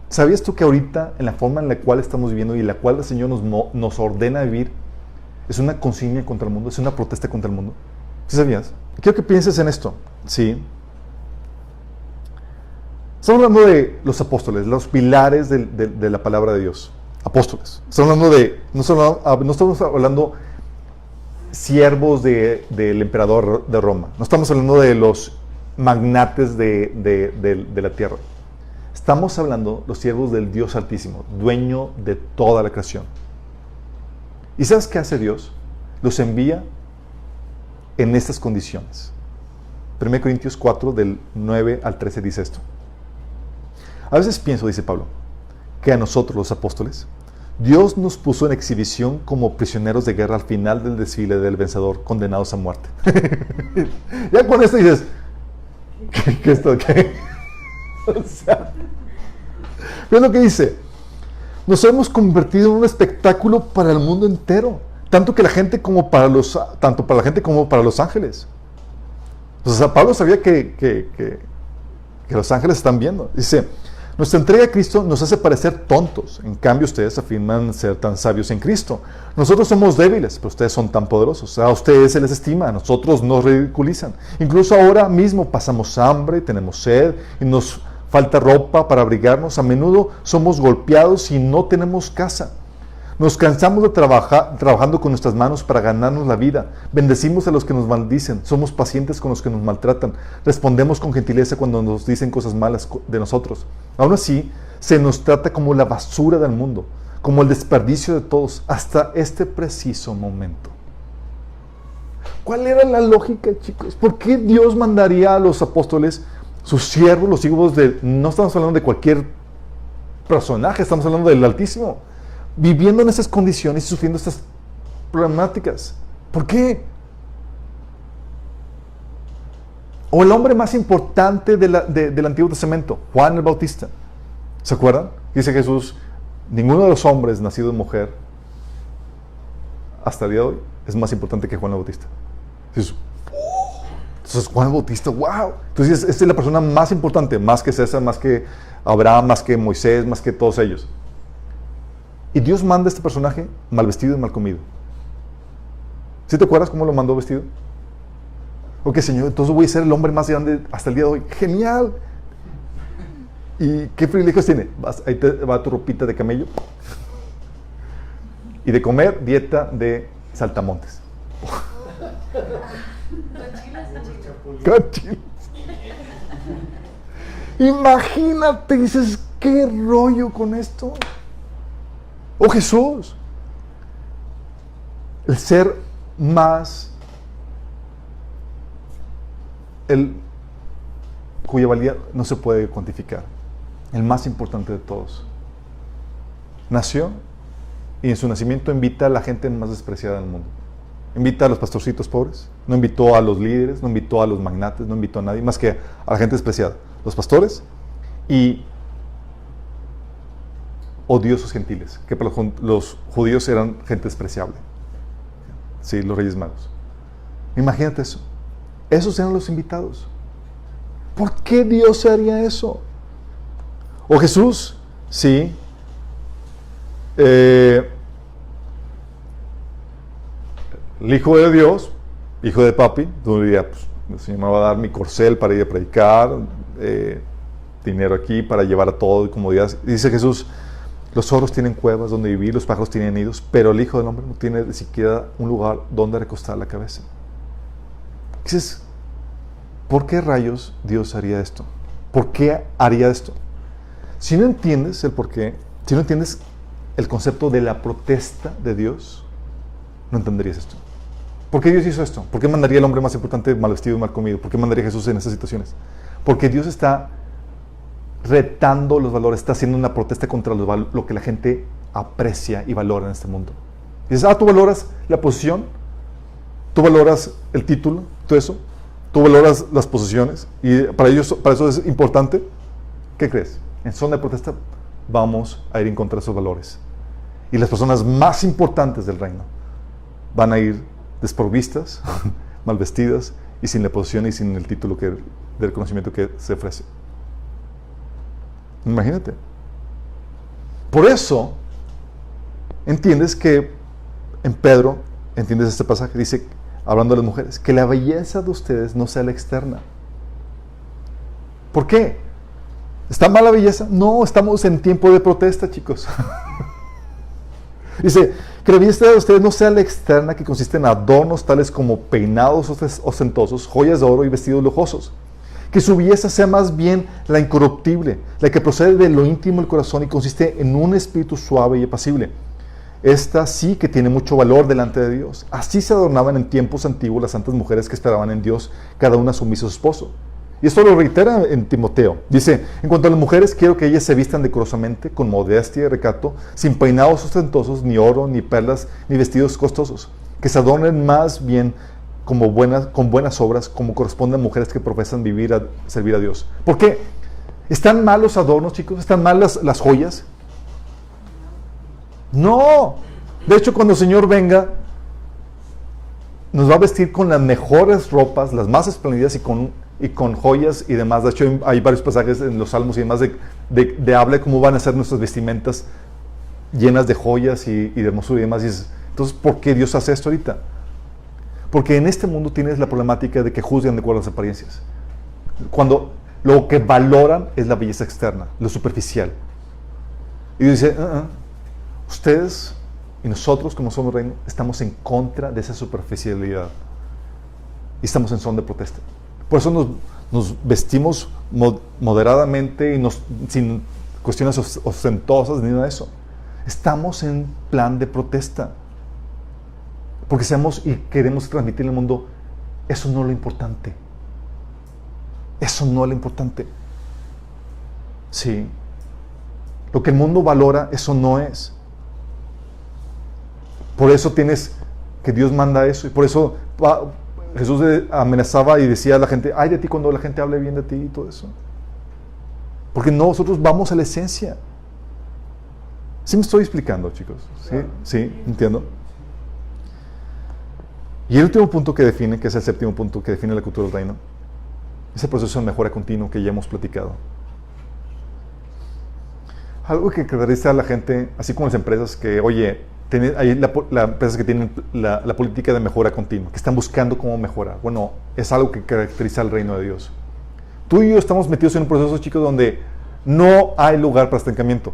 Speaker 1: ¿Sabías tú que ahorita, en la forma en la cual estamos viviendo y en la cual el Señor nos ordena vivir, es una consigna contra el mundo, es una protesta contra el mundo? ¿Sí sabías? Quiero que pienses en esto. Sí. Estamos hablando de los apóstoles, los pilares de la palabra de Dios. Apóstoles. Estamos hablando de, no estamos hablando siervos del emperador de Roma. No estamos hablando de los magnates de la tierra. Estamos hablando los siervos del Dios Altísimo, dueño de toda la creación. ¿Y sabes qué hace Dios? Los envía en estas condiciones. 1 Corintios 4, del 9 al 13 dice esto. A veces pienso, dice Pablo, que a nosotros los apóstoles, Dios nos puso en exhibición como prisioneros de guerra al final del desfile del vencedor, condenados a muerte. Ya con esto dices, ¿qué esto qué? O sea, ¿qué es lo que dice? Nos hemos convertido en un espectáculo para el mundo entero, tanto para la gente como para los ángeles. O sea, Pablo sabía que los ángeles están viendo. Dice, nuestra entrega a Cristo nos hace parecer tontos. En cambio, ustedes afirman ser tan sabios en Cristo. Nosotros somos débiles, pero ustedes son tan poderosos. A ustedes se les estima, a nosotros nos ridiculizan. Incluso ahora mismo pasamos hambre, tenemos sed y nos falta ropa para abrigarnos. A menudo somos golpeados y no tenemos casa. Nos cansamos de trabajando con nuestras manos para ganarnos la vida. Bendecimos a los que nos maldicen. Somos pacientes con los que nos maltratan. Respondemos con gentileza cuando nos dicen cosas malas de nosotros. Aún así, se nos trata como la basura del mundo, como el desperdicio de todos, hasta este preciso momento. ¿Cuál era la lógica, chicos? ¿Por qué Dios mandaría a los apóstoles, sus siervos, los hijos de... No estamos hablando de cualquier personaje, estamos hablando del Altísimo, viviendo en esas condiciones y sufriendo estas problemáticas? ¿Por qué? O el hombre más importante del Antiguo Testamento, Juan el Bautista. ¿Se acuerdan? Dice Jesús, ninguno de los hombres nacidos de mujer hasta el día de hoy es más importante que Juan el Bautista. Entonces Juan el Bautista, wow. Entonces esta es la persona más importante, más que César, más que Abraham, más que Moisés, más que todos ellos. Y Dios manda a este personaje mal vestido y mal comido. ¿Sí te acuerdas cómo lo mandó vestido? Ok, Señor, entonces voy a ser el hombre más grande hasta el día de hoy. ¡Genial! ¿Y qué privilegios tiene? Ahí te va tu ropita de camello. Y de comer, dieta de saltamontes. Con chiles. Imagínate, dices, ¿qué rollo con esto? ¡Oh, Jesús! El ser más, cuya valía no se puede cuantificar, el más importante de todos. Nació y en su nacimiento invita a la gente más despreciada del mundo. Invita a los pastorcitos pobres, no invitó a los líderes, no invitó a los magnates, no invitó a nadie más que a la gente despreciada. Los pastores y odiosos gentiles, que para los judíos eran gente despreciable. Sí, los reyes magos. Imagínate eso. Esos eran los invitados. ¿Por qué Dios haría eso? O Jesús, sí. El Hijo de Dios, hijo de papi, tú dirías, pues, el Señor me va a dar mi corcel para ir a predicar, dinero aquí para llevar a todo y comodidad. Dice Jesús, los zorros tienen cuevas donde vivir, los pájaros tienen nidos, pero el Hijo del Hombre no tiene ni siquiera un lugar donde recostar la cabeza. Dices, ¿por qué rayos Dios haría esto? ¿Por qué haría esto? Si no entiendes el por qué, si no entiendes el concepto de la protesta de Dios, no entenderías esto. ¿Por qué Dios hizo esto? ¿Por qué mandaría al hombre más importante mal vestido y mal comido? ¿Por qué mandaría a Jesús en esas situaciones? Porque Dios está retando los valores, está haciendo una protesta contra lo que la gente aprecia y valora en este mundo. Y dices, tú valoras la posición, tú valoras el título, todo eso, tú valoras las posesiones, y para eso es importante. ¿Qué crees? en son de protesta, vamos a ir en contra de esos valores. Y las personas más importantes del reino van a ir desprovistas, mal vestidas y sin la posición y sin el título de reconocimiento que se ofrece. Imagínate. Por eso, entiendes que en Pedro, entiendes este pasaje, dice, hablando de las mujeres, que la belleza de ustedes no sea la externa. ¿Por qué? ¿Está mal la belleza? No, estamos en tiempo de protesta, chicos. Dice, que la belleza de ustedes no sea la externa, que consiste en adornos tales como peinados ostentosos, joyas de oro y vestidos lujosos. Que su belleza sea más bien la incorruptible, la que procede de lo íntimo del corazón y consiste en un espíritu suave y apacible. Esta sí que tiene mucho valor delante de Dios. Así se adornaban en tiempos antiguos las santas mujeres que esperaban en Dios, cada una sumisa a su esposo. Y esto lo reitera en Timoteo. Dice, en cuanto a las mujeres, quiero que ellas se vistan decorosamente, con modestia y recato, sin peinados ostentosos, ni oro, ni perlas, ni vestidos costosos. Que se adornen más bien con buenas obras, como corresponde a mujeres que profesan servir a Dios. ¿Por qué? ¿Están mal los adornos, chicos? ¿Están mal las joyas? No. De hecho, cuando el Señor venga, nos va a vestir con las mejores ropas, las más espléndidas y con joyas y demás. De hecho, hay varios pasajes en los Salmos y demás de habla de cómo van a ser nuestras vestimentas llenas de joyas y de hermosura y demás. Entonces, ¿por qué Dios hace esto ahorita? Porque en este mundo tienes la problemática de que juzgan de acuerdo a las apariencias. Cuando lo que valoran es la belleza externa, lo superficial. Y Dios dice, ustedes y nosotros como somos reino, estamos en contra de esa superficialidad. Y estamos en son de protesta. Por eso nos vestimos moderadamente y sin cuestiones ostentosas ni nada de eso. Estamos en plan de protesta. Porque seamos y queremos transmitir al mundo, eso no es lo importante. Eso no es lo importante. Sí. Lo que el mundo valora, eso no es. Por eso tienes que Dios manda eso. Y por eso Jesús amenazaba y decía a la gente, ay de ti cuando la gente hable bien de ti y todo eso. Porque nosotros vamos a la esencia. ¿Sí me estoy explicando, chicos? ¿Sí? ¿Sí? ¿Entiendo? Y el último punto que define, que es el séptimo punto que define la cultura del reino, es el proceso de mejora continua que ya hemos platicado. Algo que caracteriza a la gente, así como las empresas que, oye, hay las empresas que tienen la política de mejora continua, que están buscando cómo mejorar. Bueno, es algo que caracteriza al reino de Dios. Tú y yo estamos metidos en un proceso, chicos, donde no hay lugar para estancamiento.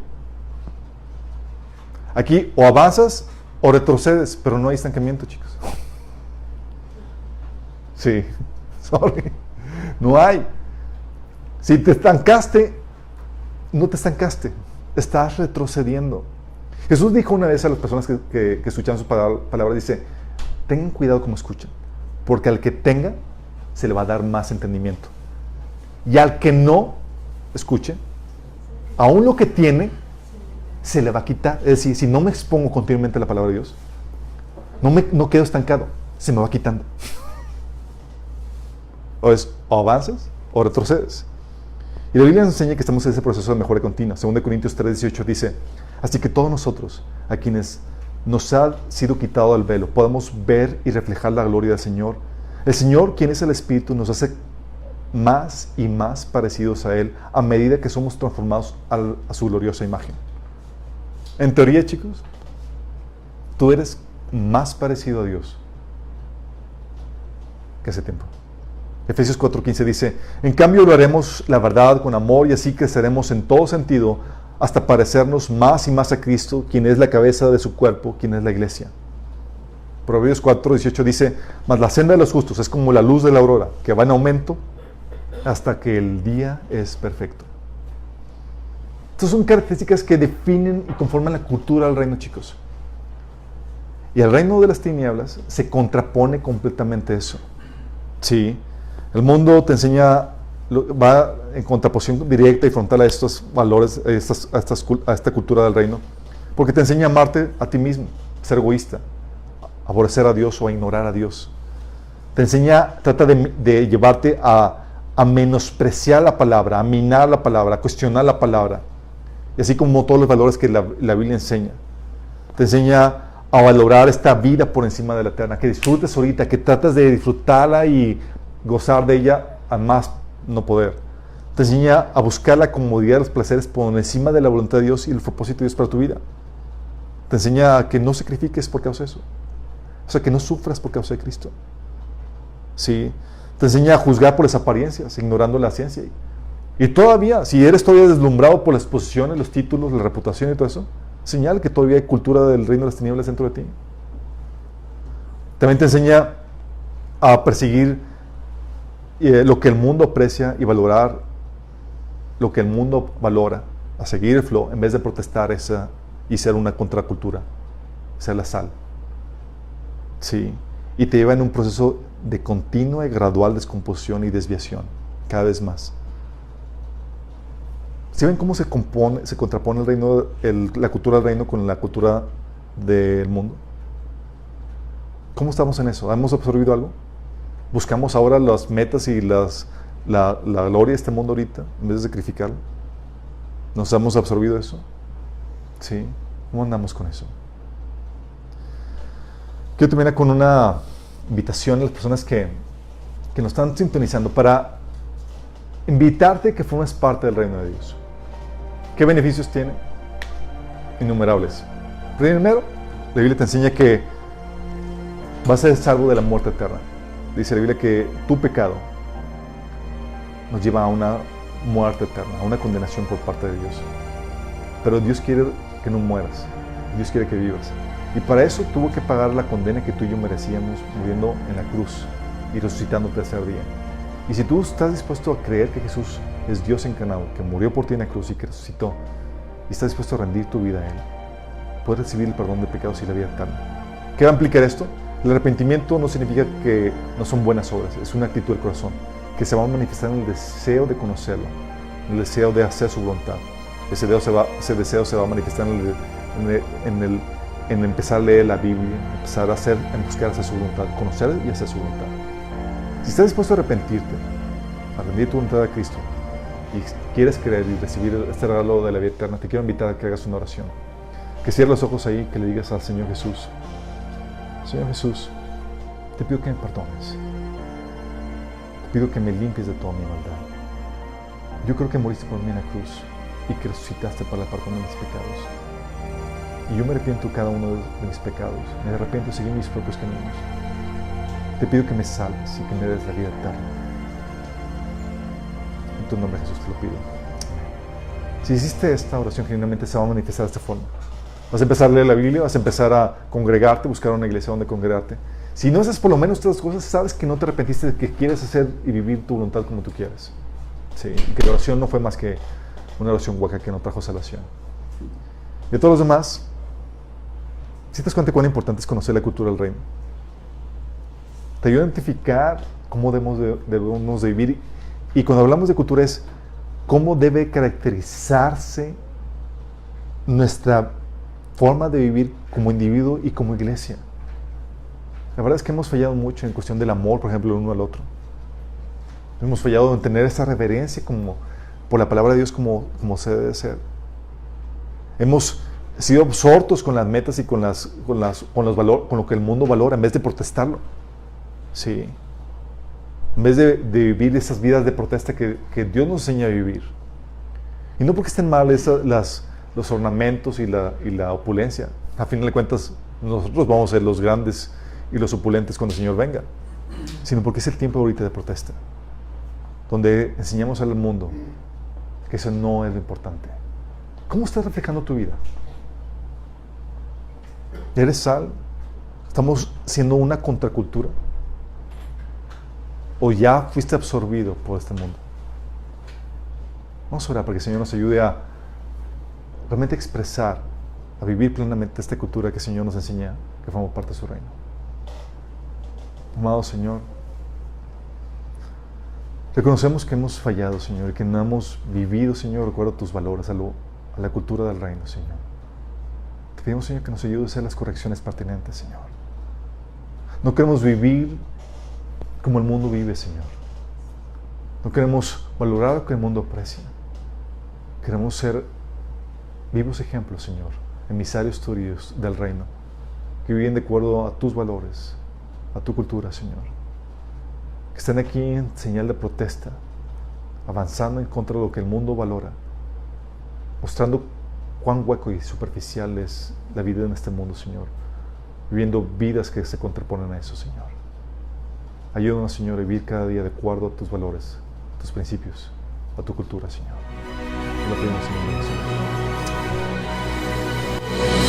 Speaker 1: Aquí o avanzas o retrocedes, pero no hay estancamiento, chicos. Sí, sorry. No hay. Si te estancaste, no te estancaste. Estás retrocediendo. Jesús dijo una vez a las personas que escuchan su palabra, dice, tengan cuidado como escuchan, porque al que tenga, se le va a dar más entendimiento. Y al que no escuche, aún lo que tiene, se le va a quitar. Es decir, si no me expongo continuamente a la palabra de Dios, no quedo estancado, se me va quitando. O avanzas o retrocedes. Y la Biblia nos enseña que estamos en ese proceso de mejora continua. 2 Corintios 3:18 dice, así que todos nosotros, a quienes nos ha sido quitado el velo, podamos ver y reflejar la gloria del Señor. El Señor, quien es el Espíritu, nos hace más y más parecidos a Él a medida que somos transformados a su gloriosa imagen. En teoría, chicos, tú eres más parecido a Dios que hace tiempo. Efesios 4:15 dice, en cambio lo haremos la verdad con amor y así creceremos en todo sentido hasta parecernos más y más a Cristo, quien es la cabeza de su cuerpo, quien es la iglesia. Proverbios 4:18 dice, mas la senda de los justos es como la luz de la aurora, que va en aumento hasta que el día es perfecto. Estas son características que definen y conforman la cultura del reino, chicos. Y el reino de las tinieblas se contrapone completamente a eso. Sí. El mundo te enseña, va en contraposición directa y frontal a estos valores, a esta cultura del reino, porque te enseña a amarte a ti mismo, ser egoísta, aborrecer a Dios o a ignorar a Dios. Te enseña, trata de llevarte a a menospreciar la palabra, a minar la palabra, a cuestionar la palabra. Y así como todos los valores que la Biblia enseña. Te enseña a valorar esta vida por encima de la eterna, que disfrutes ahorita, que trates de disfrutarla y gozar de ella a más no poder. Te enseña a buscar la comodidad de los placeres por encima de la voluntad de Dios y el propósito de Dios para tu vida. Te enseña a que no sacrifiques por causa de eso. O sea, que no sufras por causa de Cristo. ¿Sí? Te enseña a juzgar por las apariencias, ignorando la ciencia. Y todavía, si eres todavía deslumbrado por las posiciones, los títulos, la reputación y todo eso, señala que todavía hay cultura del reino de las tinieblas dentro de ti. También te enseña a perseguir lo que el mundo aprecia y valorar lo que el mundo valora, a seguir el flow en vez de protestar esa y ser una contracultura, ser la sal. Sí. Y te lleva en un proceso de continua y gradual descomposición y desviación, cada vez más. ¿Sí ven cómo se contrapone el reino, la cultura del reino con la cultura del mundo? ¿Cómo estamos en eso? ¿Hemos absorbido algo? ¿Buscamos ahora las metas y la gloria de este mundo ahorita, en vez de sacrificarlo? ¿Nos hemos absorbido eso? ¿Sí? ¿Cómo andamos con eso? Quiero terminar con una invitación a las personas que nos están sintonizando para invitarte a que formes parte del reino de Dios. ¿Qué beneficios tiene? Innumerables. Primero, la Biblia te enseña que vas a ser salvo de la muerte eterna. Dice la Biblia que tu pecado nos lleva a una muerte eterna, a una condenación por parte de Dios. Pero Dios quiere que no mueras. Dios quiere que vivas. Y para eso tuvo que pagar la condena que tú y yo merecíamos, muriendo en la cruz y resucitando el tercer día. Y si tú estás dispuesto a creer que Jesús es Dios encarnado, que murió por ti en la cruz y que resucitó, y estás dispuesto a rendir tu vida a Él, puedes recibir el perdón de pecados y la vida eterna. ¿Qué va a implicar esto? El arrepentimiento no significa que no son buenas obras, es una actitud del corazón, que se va a manifestar en el deseo de conocerlo, en el deseo de hacer su voluntad. Ese deseo se va a manifestar en empezar a leer la Biblia, empezar en buscar hacer su voluntad, conocer y hacer su voluntad. Si estás dispuesto a arrepentirte, a rendir tu voluntad a Cristo, y quieres creer y recibir este regalo de la vida eterna, te quiero invitar a que hagas una oración. Que cierres los ojos ahí, que le digas al Señor Jesús: Señor Jesús, te pido que me perdones. Te pido que me limpies de toda mi maldad. Yo creo que moriste por mí en la cruz y que resucitaste para la perdón de mis pecados. Y yo me arrepiento de cada uno de mis pecados. Me arrepiento de seguir mis propios caminos. Te pido que me salves y que me des la vida eterna. En tu nombre, Jesús, te lo pido. Si hiciste esta oración, genuinamente se va a manifestar de esta forma. Vas a empezar a leer la Biblia, vas a empezar a congregarte, buscar una iglesia donde congregarte. Si no haces por lo menos estas cosas, sabes que no te arrepentiste, de que quieres hacer y vivir tu voluntad como tú quieres. Sí, y que la oración no fue más que una oración hueca que no trajo salvación. Y de todos los demás, ¿sí te das cuenta de cuán importante es conocer la cultura del reino? Te ayuda a identificar cómo debemos de vivir. Y cuando hablamos de cultura es cómo debe caracterizarse nuestra forma de vivir como individuo y como iglesia. La verdad es que hemos fallado mucho en cuestión del amor, por ejemplo, el uno al otro. Hemos fallado en tener esa reverencia por la palabra de Dios como se debe ser. Hemos sido absortos con las metas y con lo que el mundo valora en vez de protestarlo. Sí. En vez de vivir esas vidas de protesta que Dios nos enseña a vivir. Y no porque estén mal los ornamentos y la opulencia. A final de cuentas, nosotros vamos a ser los grandes y los opulentes cuando el Señor venga. Sino porque es el tiempo ahorita de protesta. Donde enseñamos al mundo que eso no es lo importante. ¿Cómo estás reflejando tu vida? ¿Eres sal? ¿Estamos siendo una contracultura? ¿O ya fuiste absorbido por este mundo? Vamos a orar para que el Señor nos ayude a realmente expresar, a vivir plenamente esta cultura que el Señor nos enseña, que formamos parte de su reino. Amado Señor, reconocemos que hemos fallado, Señor, y que no hemos vivido, Señor, de acuerdo a tus valores, a la cultura del reino, Señor. Te pedimos, Señor, que nos ayude a hacer las correcciones pertinentes, Señor. No queremos vivir como el mundo vive, Señor. No queremos valorar lo que el mundo aprecia. Queremos ser vivos ejemplos, Señor, emisarios tuyos del reino, que viven de acuerdo a tus valores, a tu cultura, Señor. Que estén aquí en señal de protesta, avanzando en contra de lo que el mundo valora, mostrando cuán hueco y superficial es la vida en este mundo, Señor, viviendo vidas que se contraponen a eso, Señor. Ayúdanos, Señor, a vivir cada día de acuerdo a tus valores, a tus principios, a tu cultura, Señor. Lo pedimos en el nombre de Jesús.